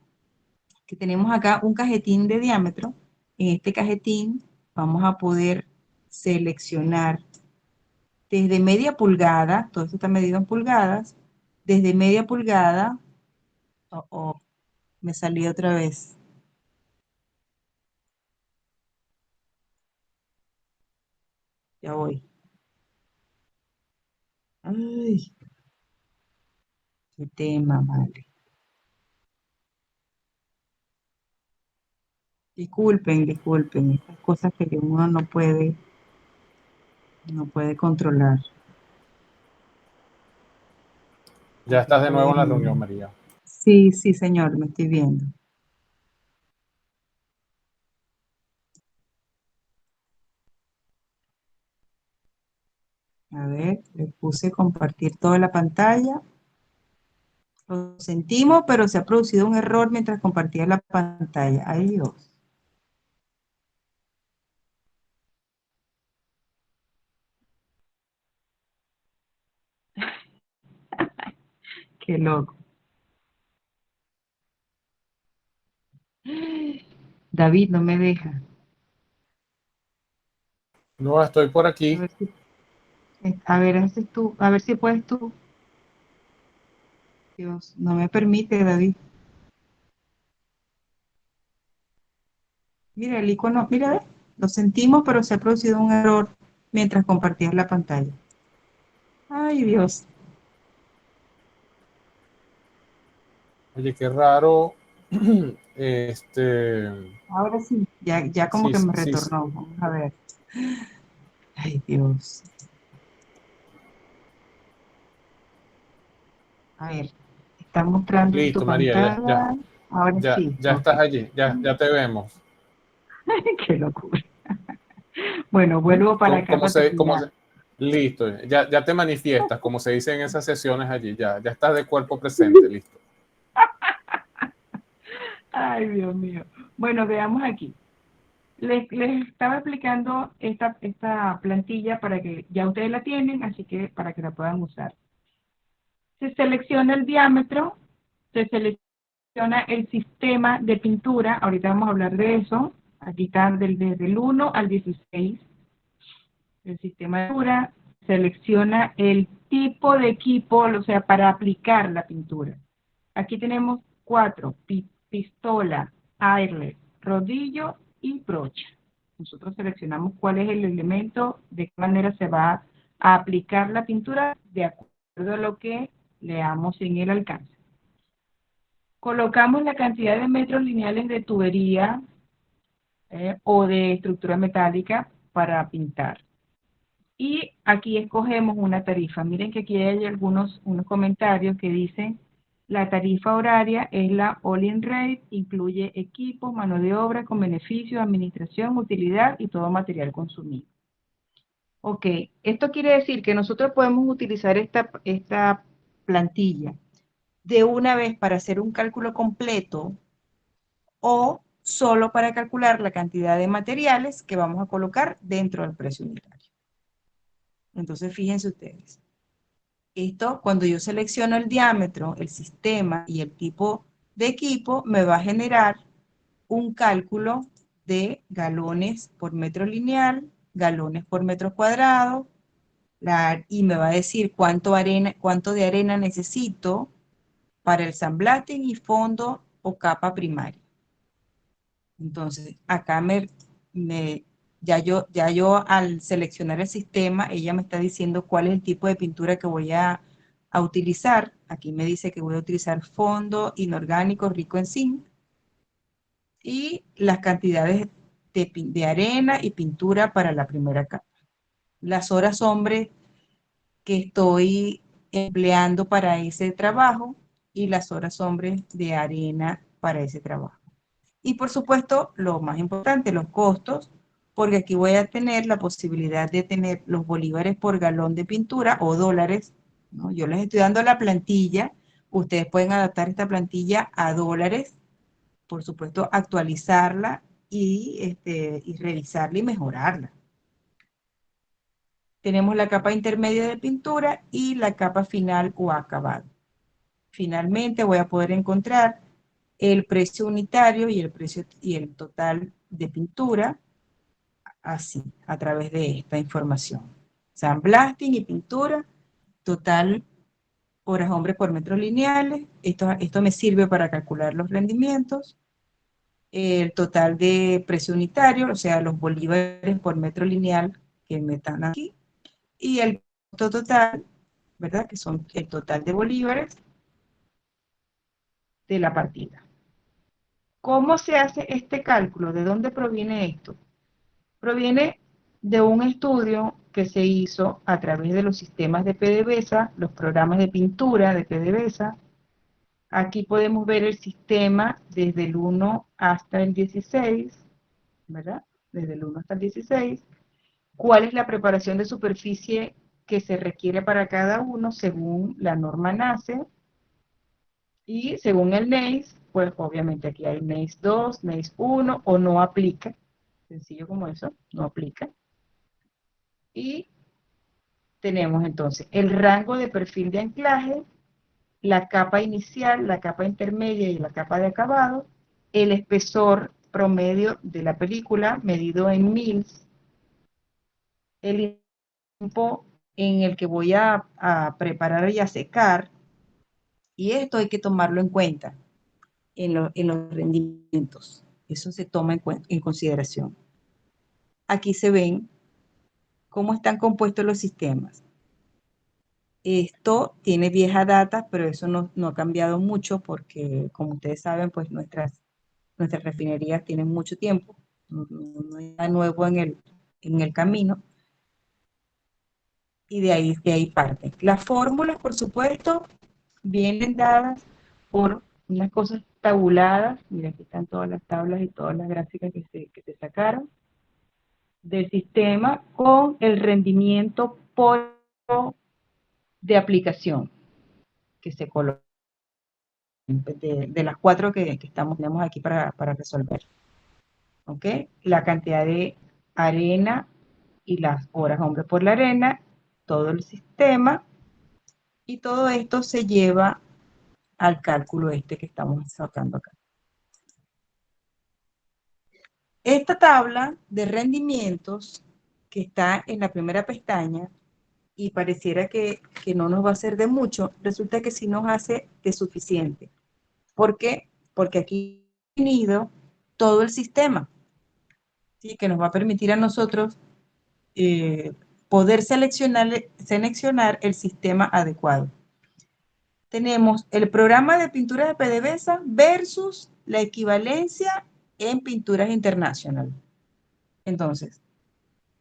que tenemos acá un cajetín de diámetro. En este cajetín vamos a poder seleccionar desde media pulgada, todo esto está medido en pulgadas, desde media pulgada, me salí otra vez, ya voy. Ay, qué tema, vale. Disculpen, disculpen, estas cosas que uno no puede controlar. Ya Aquí estás de nuevo en la podemos. reunión, María. Sí, sí, señor, me estoy viendo. A ver, le puse compartir toda la pantalla. Lo sentimos, pero se ha producido un error mientras compartía la pantalla. Ay, Dios. Qué loco. David, no me deja. No, estoy por A aquí. ver si, a ver, haces tú, a ver si puedes tú. Dios, no me permite, David. Mira, el icono, mira, ¿ves? Lo sentimos, pero se ha producido un error mientras compartías la pantalla. Ay, Dios. Oye, qué raro. Este, Ahora sí, ya como sí, que me sí, retornó. Vamos a ver. Ay, Dios. A ver, está mostrando tu listo, María, pantalla. Ahora sí, ya ok. estás allí, ya te vemos. Qué locura. Bueno, ¿Mm? vuelvo para acá para terminar. Listo, ya te manifiestas, como se dice en esas sesiones allí, ya estás de cuerpo presente, listo. Ay, Dios mío. Bueno, veamos aquí. Les estaba explicando esta plantilla para que ya ustedes la tienen, así que para que la puedan usar. Se selecciona el diámetro, se selecciona el sistema de pintura, ahorita vamos a hablar de eso, aquí está desde el 1 al 16, el sistema de pintura, selecciona el tipo de equipo, o sea, para aplicar la pintura. Aquí tenemos 4, pistola, airlet, rodillo y brocha. Nosotros seleccionamos cuál es el elemento, de qué manera se va a aplicar la pintura de acuerdo a lo que leamos en el alcance. Colocamos la cantidad de metros lineales de tubería o de estructura metálica para pintar. Y aquí escogemos una tarifa. Miren que aquí hay unos comentarios que dicen, la tarifa horaria es la all-in rate, incluye equipos, mano de obra con beneficio, administración, utilidad y todo material consumido. Ok, esto quiere decir que nosotros podemos utilizar esta plantilla de una vez para hacer un cálculo completo o solo para calcular la cantidad de materiales que vamos a colocar dentro del precio unitario. Entonces, fíjense ustedes. Esto, cuando yo selecciono el diámetro, el sistema y el tipo de equipo, me va a generar un cálculo de galones por metro lineal, galones por metro cuadrado, y me va a decir cuánto de arena necesito para el sandblasting y fondo o capa primaria. Entonces, acá ya yo al seleccionar el sistema, ella me está diciendo cuál es el tipo de pintura que voy a utilizar. Aquí me dice que voy a utilizar fondo inorgánico rico en zinc y las cantidades de arena y pintura para la primera capa. Las horas hombre que estoy empleando para ese trabajo y las horas hombre de arena para ese trabajo. Y por supuesto, lo más importante, los costos, porque aquí voy a tener la posibilidad de tener los bolívares por galón de pintura o dólares, ¿no? Yo les estoy dando la plantilla, ustedes pueden adaptar esta plantilla a dólares, por supuesto, actualizarla y revisarla y mejorarla. Tenemos la capa intermedia de pintura y la capa final o acabado. Finalmente voy a poder encontrar el precio unitario y el total de pintura, así, a través de esta información. Sandblasting y pintura, total horas hombre por metros lineales. Esto me sirve para calcular los rendimientos. El total de precio unitario, o sea, los bolívares por metro lineal que me están aquí. Y el costo total, ¿verdad? Que son el total de bolívares de la partida. ¿Cómo se hace este cálculo? ¿De dónde proviene esto? Proviene de un estudio que se hizo a través de los sistemas de PDVSA, los programas de pintura de PDVSA. Aquí podemos ver el sistema desde el 1 hasta el 16, ¿verdad? Desde el 1 hasta el 16. ¿Cuál es la preparación de superficie que se requiere para cada uno según la norma NACE? Y según el NACE, pues obviamente aquí hay NACE 2, NACE 1 o no aplica. Sencillo como eso, no aplica. Y tenemos entonces el rango de perfil de anclaje, la capa inicial, la capa intermedia y la capa de acabado, el espesor promedio de la película medido en mils, el tiempo en el que voy a preparar y a secar, y esto hay que tomarlo en cuenta en los rendimientos. Eso se toma en consideración. Aquí se ven cómo están compuestos los sistemas. Esto tiene vieja data, pero eso no ha cambiado mucho porque, como ustedes saben, pues nuestras refinerías tienen mucho tiempo. No hay nada nuevo en el camino. Y de ahí parte. Las fórmulas, por supuesto, vienen dadas por unas cosas tabuladas. Mira, aquí están todas las tablas y todas las gráficas que se sacaron del sistema con el rendimiento por de aplicación que se coloca de las cuatro que tenemos aquí para resolver. ¿Ok? La cantidad de arena y las horas hombre por la arena, todo el sistema, y todo esto se lleva al cálculo este que estamos sacando acá. Esta tabla de rendimientos que está en la primera pestaña y pareciera que no nos va a hacer de mucho, resulta que sí nos hace de suficiente. ¿Por qué? Porque aquí he definido todo el sistema, ¿sí? Que nos va a permitir a nosotros poder seleccionar el sistema adecuado. Tenemos el programa de pintura de PDVSA versus la equivalencia en pinturas internacional. Entonces,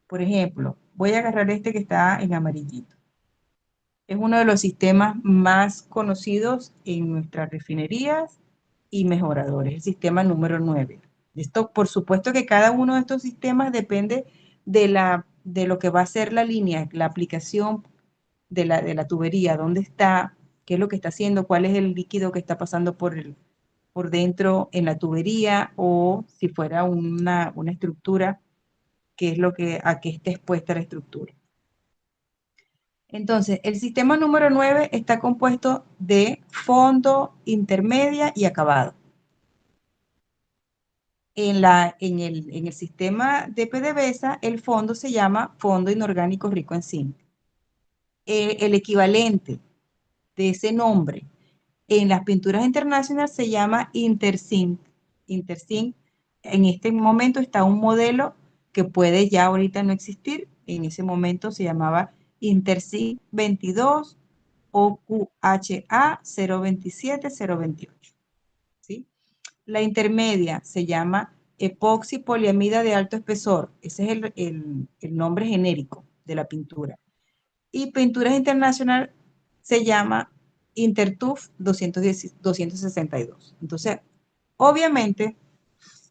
por ejemplo, voy a agarrar este que está en amarillito. Es uno de los sistemas más conocidos en nuestras refinerías y mejoradores, el sistema número 9. Esto, por supuesto que cada uno de estos sistemas depende de lo que va a ser la línea, la aplicación de la tubería, dónde está, qué es lo que está haciendo, cuál es el líquido que está pasando por dentro en la tubería, o si fuera una estructura, qué es a qué está expuesta la estructura. Entonces, el sistema número 9 está compuesto de fondo, intermedia y acabado. En el sistema de PDVSA, el fondo se llama fondo inorgánico rico en zinc. El equivalente de ese nombre en las pinturas internacionales se llama Interzinc. Interzinc, en este momento está un modelo que puede ya ahorita no existir. En ese momento se llamaba Interzinc 22 o QHA 027-028. ¿Sí? La intermedia se llama epoxi poliamida de alto espesor. Ese es el nombre genérico de la pintura. Y pinturas internacional se llama Intertuf 262. Entonces, obviamente,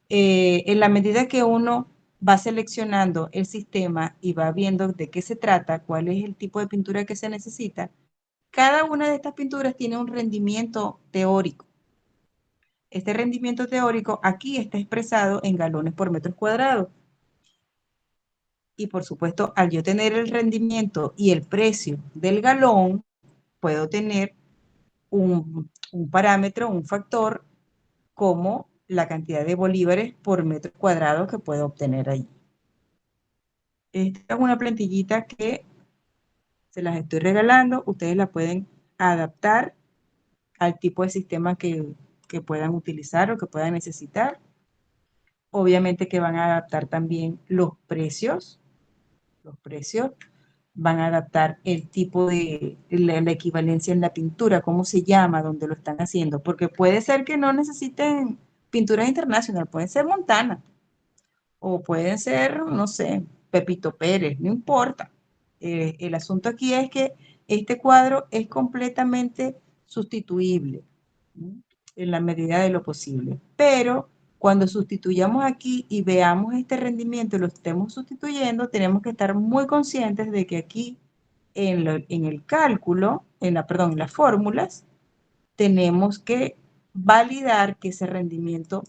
en la medida que uno va seleccionando el sistema y va viendo de qué se trata, cuál es el tipo de pintura que se necesita, cada una de estas pinturas tiene un rendimiento teórico. Este rendimiento teórico aquí está expresado en galones por metros cuadrados. Y por supuesto, al yo tener el rendimiento y el precio del galón, puedo tener un parámetro, un factor, como la cantidad de bolívares por metro cuadrado que puedo obtener allí. Esta es una plantillita que se las estoy regalando. Ustedes la pueden adaptar al tipo de sistema que puedan utilizar o que puedan necesitar. Obviamente que van a adaptar también los precios. Los precios van a adaptar el tipo de la equivalencia en la pintura, cómo se llama, donde lo están haciendo, porque puede ser que no necesiten pintura internacional, pueden ser Montana, o pueden ser, no sé, Pepito Pérez, no importa. El asunto aquí es que este cuadro es completamente sustituible, ¿sí? En la medida de lo posible, pero cuando sustituyamos aquí y veamos este rendimiento y lo estemos sustituyendo, tenemos que estar muy conscientes de que aquí en el cálculo, perdón, en las fórmulas, tenemos que validar que ese rendimiento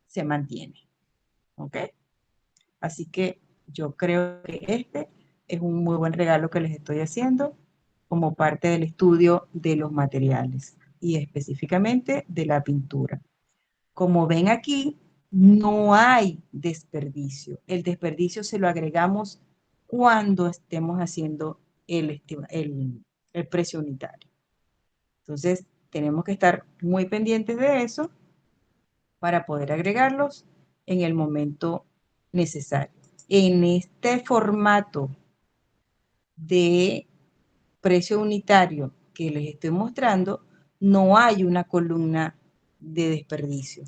se mantiene. ¿Ok? Así que yo creo que este es un muy buen regalo que les estoy haciendo como parte del estudio de los materiales y específicamente de la pintura. Como ven aquí, no hay desperdicio. El desperdicio se lo agregamos cuando estemos haciendo el precio unitario. Entonces, tenemos que estar muy pendientes de eso para poder agregarlos en el momento necesario. En este formato de precio unitario que les estoy mostrando, no hay una columna de desperdicio,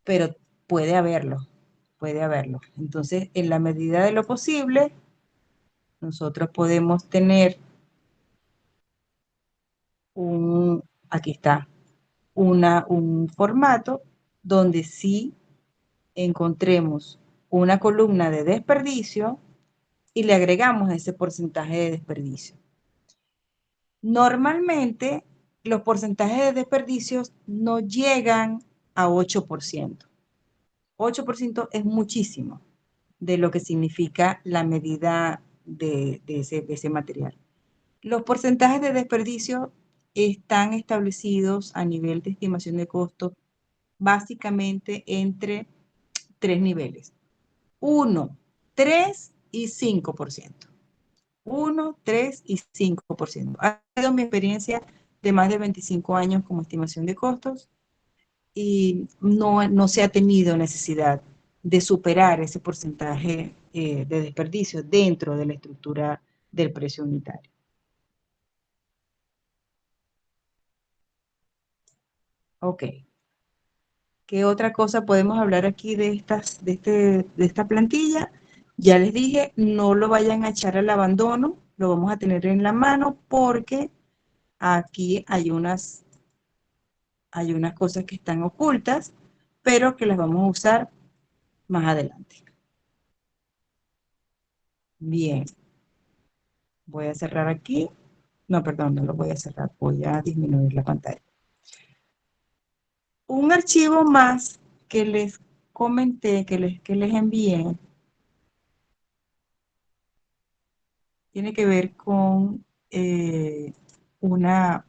pero puede haberlo, puede haberlo. Entonces, en la medida de lo posible, nosotros podemos tener aquí está, un formato donde sí encontremos una columna de desperdicio y le agregamos ese porcentaje de desperdicio. Normalmente, los porcentajes de desperdicios no llegan a 8%. 8% es muchísimo de lo que significa la medida de ese material. Los porcentajes de desperdicio están establecidos a nivel de estimación de costos básicamente entre tres niveles: 1, 3 y 5%. 1, 3 y 5%. Ha sido mi experiencia de más de 25 años como estimación de costos y no se ha tenido necesidad de superar ese porcentaje de desperdicio dentro de la estructura del precio unitario. Ok. ¿Qué otra cosa podemos hablar aquí de esta plantilla? Ya les dije, no lo vayan a echar al abandono, lo vamos a tener en la mano porque aquí hay unas cosas que están ocultas, pero que las vamos a usar más adelante. Bien, voy a cerrar aquí. No, perdón, no lo voy a cerrar, voy a disminuir la pantalla. Un archivo más que les comenté, que les envié, tiene que ver con una,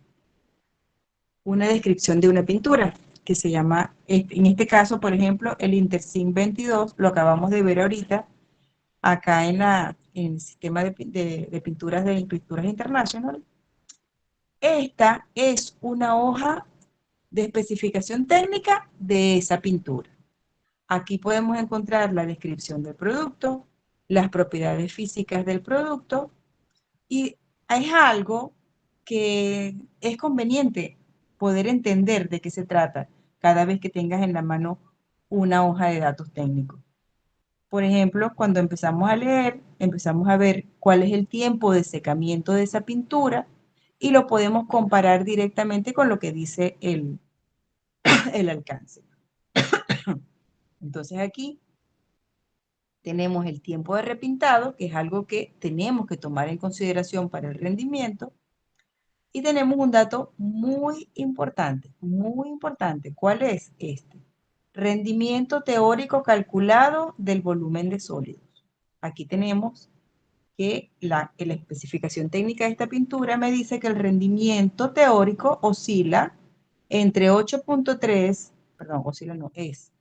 una descripción de una pintura que se llama, en este caso, por ejemplo, el Intersim 22, lo acabamos de ver ahorita, acá en el sistema de pinturas de Pinturas International. Esta es una hoja de especificación técnica de esa pintura. Aquí podemos encontrar la descripción del producto, las propiedades físicas del producto, y es algo que es conveniente poder entender de qué se trata cada vez que tengas en la mano una hoja de datos técnicos. Por ejemplo, cuando empezamos a leer, empezamos a ver cuál es el tiempo de secamiento de esa pintura y lo podemos comparar directamente con lo que dice el alcance. Entonces aquí tenemos el tiempo de repintado, que es algo que tenemos que tomar en consideración para el rendimiento. Y tenemos un dato muy importante, muy importante. ¿Cuál es este? Rendimiento teórico calculado del volumen de sólidos. Aquí tenemos que la especificación técnica de esta pintura me dice que el rendimiento teórico oscila entre 8.3, perdón, oscila no, es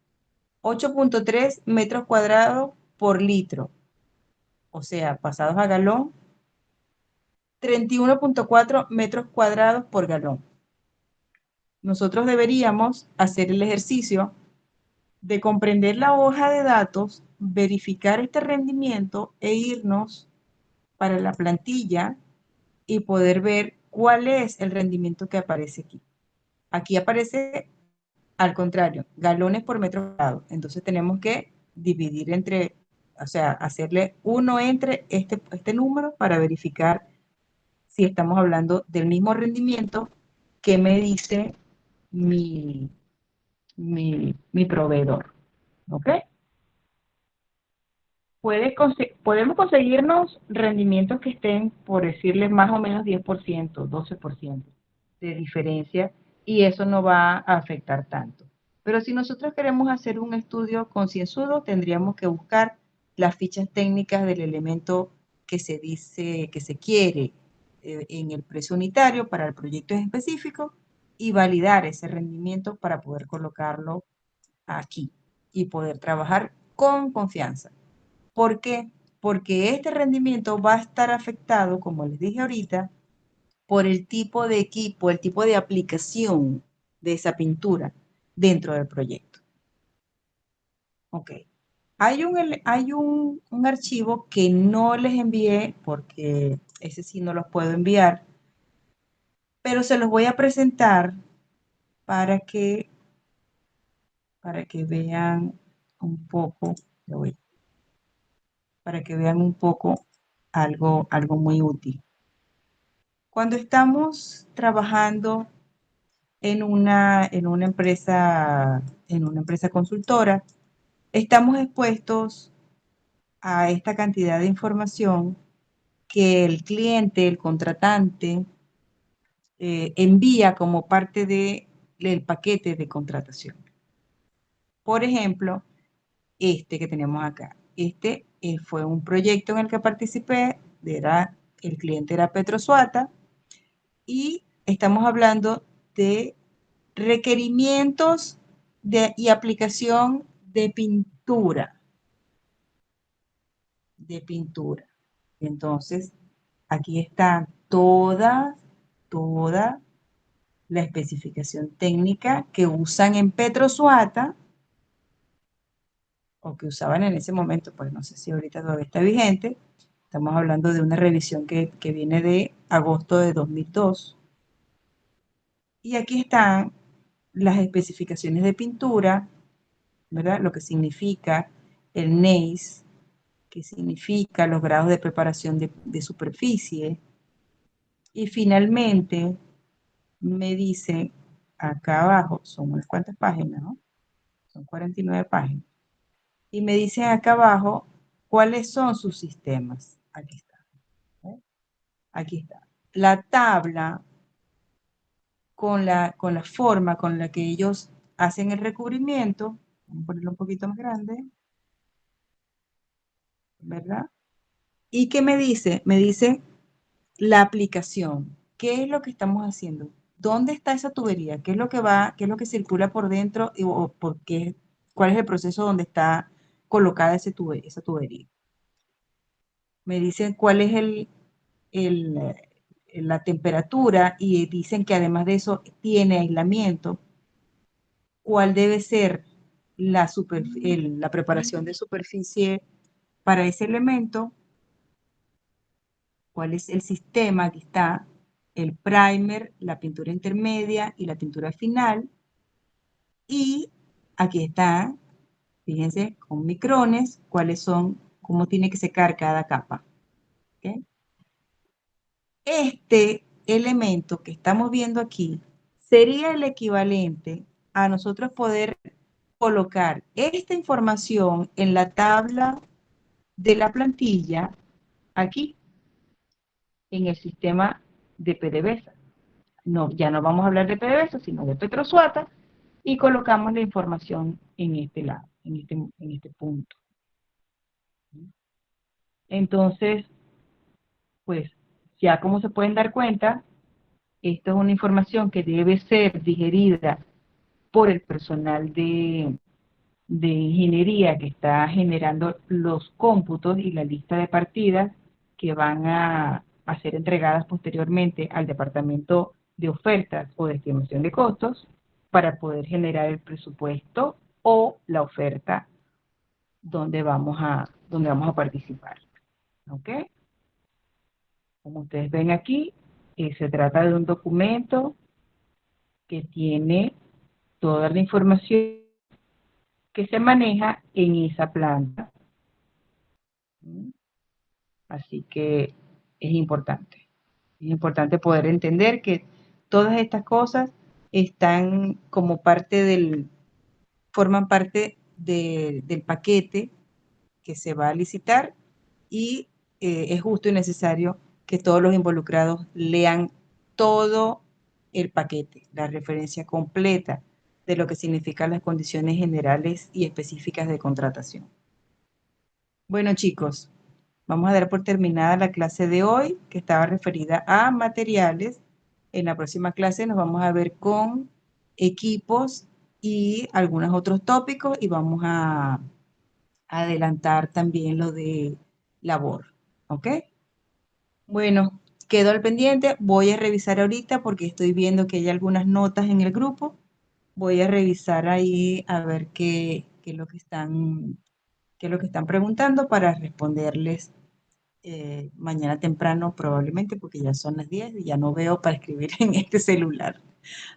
8.3 metros cuadrados por litro, o sea, pasados a galón, 31.4 metros cuadrados por galón. Nosotros deberíamos hacer el ejercicio de comprender la hoja de datos, verificar este rendimiento e irnos para la plantilla y poder ver cuál es el rendimiento que aparece aquí. Aquí aparece al contrario, galones por metro cuadrado. Entonces tenemos que dividir entre, o sea, hacerle 1 entre este número para verificar si estamos hablando del mismo rendimiento que me dice mi, mi proveedor. ¿Ok? Podemos conseguirnos rendimientos que estén, por decirles, más o menos 10%, 12%. de diferencia y eso no va a afectar tanto. Pero si nosotros queremos hacer un estudio concienzudo, tendríamos que buscar las fichas técnicas del elemento que se dice que se quiere en el precio unitario para el proyecto en específico y validar ese rendimiento para poder colocarlo aquí y poder trabajar con confianza. ¿Por qué? Porque este rendimiento va a estar afectado, como les dije ahorita, por el tipo de equipo, el tipo de aplicación de esa pintura dentro del proyecto. Ok. Hay un archivo que no les envié porque ese sí no los puedo enviar, pero se los voy a presentar para que, para que vean un poco, para que vean un poco algo muy útil. Cuando estamos trabajando en una empresa consultora, estamos expuestos a esta cantidad de información que el cliente, el contratante, envía como parte del paquete de contratación. Por ejemplo, este que tenemos acá. Este fue un proyecto en el que participé, el cliente era Petrosuata, y estamos hablando de requerimientos y aplicación de pintura. Entonces, aquí está toda la especificación técnica que usan en Petrosuata o que usaban en ese momento, pues no sé si ahorita todavía está vigente. Estamos hablando de una revisión que viene de agosto de 2002. Y aquí están las especificaciones de pintura, ¿verdad? Lo que significa el NEIS, que significa los grados de preparación de superficie. Y finalmente me dice acá abajo, son unas cuantas páginas, ¿no? Son 49 páginas. Y me dice acá abajo cuáles son sus sistemas. Aquí está. ¿Eh? Aquí está. La tabla con la forma con la que ellos hacen el recubrimiento. Vamos a ponerlo un poquito más grande, ¿verdad? ¿Y qué me dice? Me dice la aplicación. ¿Qué es lo que estamos haciendo? ¿Dónde está esa tubería? ¿Qué es lo que va, qué es lo que circula por dentro o por qué, cuál es el proceso donde está colocada esa tubería? Me dicen cuál es la temperatura y dicen que además de eso tiene aislamiento. ¿Cuál debe ser la preparación de superficie para ese elemento? ¿Cuál es el sistema? Aquí está el primer, la pintura intermedia y la pintura final. Y aquí está, fíjense, con micrones, cuáles son, cómo tiene que secar cada capa. ¿Okay? Este elemento que estamos viendo aquí sería el equivalente a nosotros poder colocar esta información en la tabla de la plantilla aquí, en el sistema de PDVSA. No, ya no vamos a hablar de PDVSA, sino de Petrosuata, y colocamos la información en este lado, en este punto. Entonces, pues, ya como se pueden dar cuenta, esto es una información que debe ser digerida por el personal de ingeniería que está generando los cómputos y la lista de partidas que van a ser entregadas posteriormente al departamento de ofertas o de estimación de costos para poder generar el presupuesto o la oferta donde vamos a participar. ¿Ok? Como ustedes ven aquí, se trata de un documento que tiene toda la información que se maneja en esa planta. Así que es importante. Es importante poder entender que todas estas cosas están como forman parte del paquete que se va a licitar y es justo y necesario que todos los involucrados lean todo el paquete, la referencia completa de lo que significan las condiciones generales y específicas de contratación. Bueno, chicos, vamos a dar por terminada la clase de hoy, que estaba referida a materiales. En la próxima clase nos vamos a ver con equipos y algunos otros tópicos y vamos a adelantar también lo de labor. ¿Ok? Bueno, quedo al pendiente. Voy a revisar ahorita porque estoy viendo que hay algunas notas en el grupo. Voy a revisar ahí a ver qué es lo que qué es lo que están preguntando para responderles mañana temprano probablemente porque ya son las 10 y ya no veo para escribir en este celular.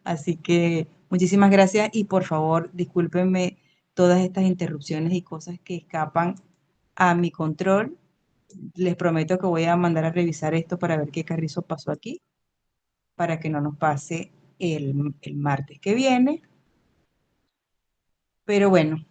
Así que muchísimas gracias y por favor discúlpenme todas estas interrupciones y cosas que escapan a mi control. Les prometo que voy a mandar a revisar esto para ver qué carrizo pasó aquí, para que no nos pase el martes que viene. Pero bueno,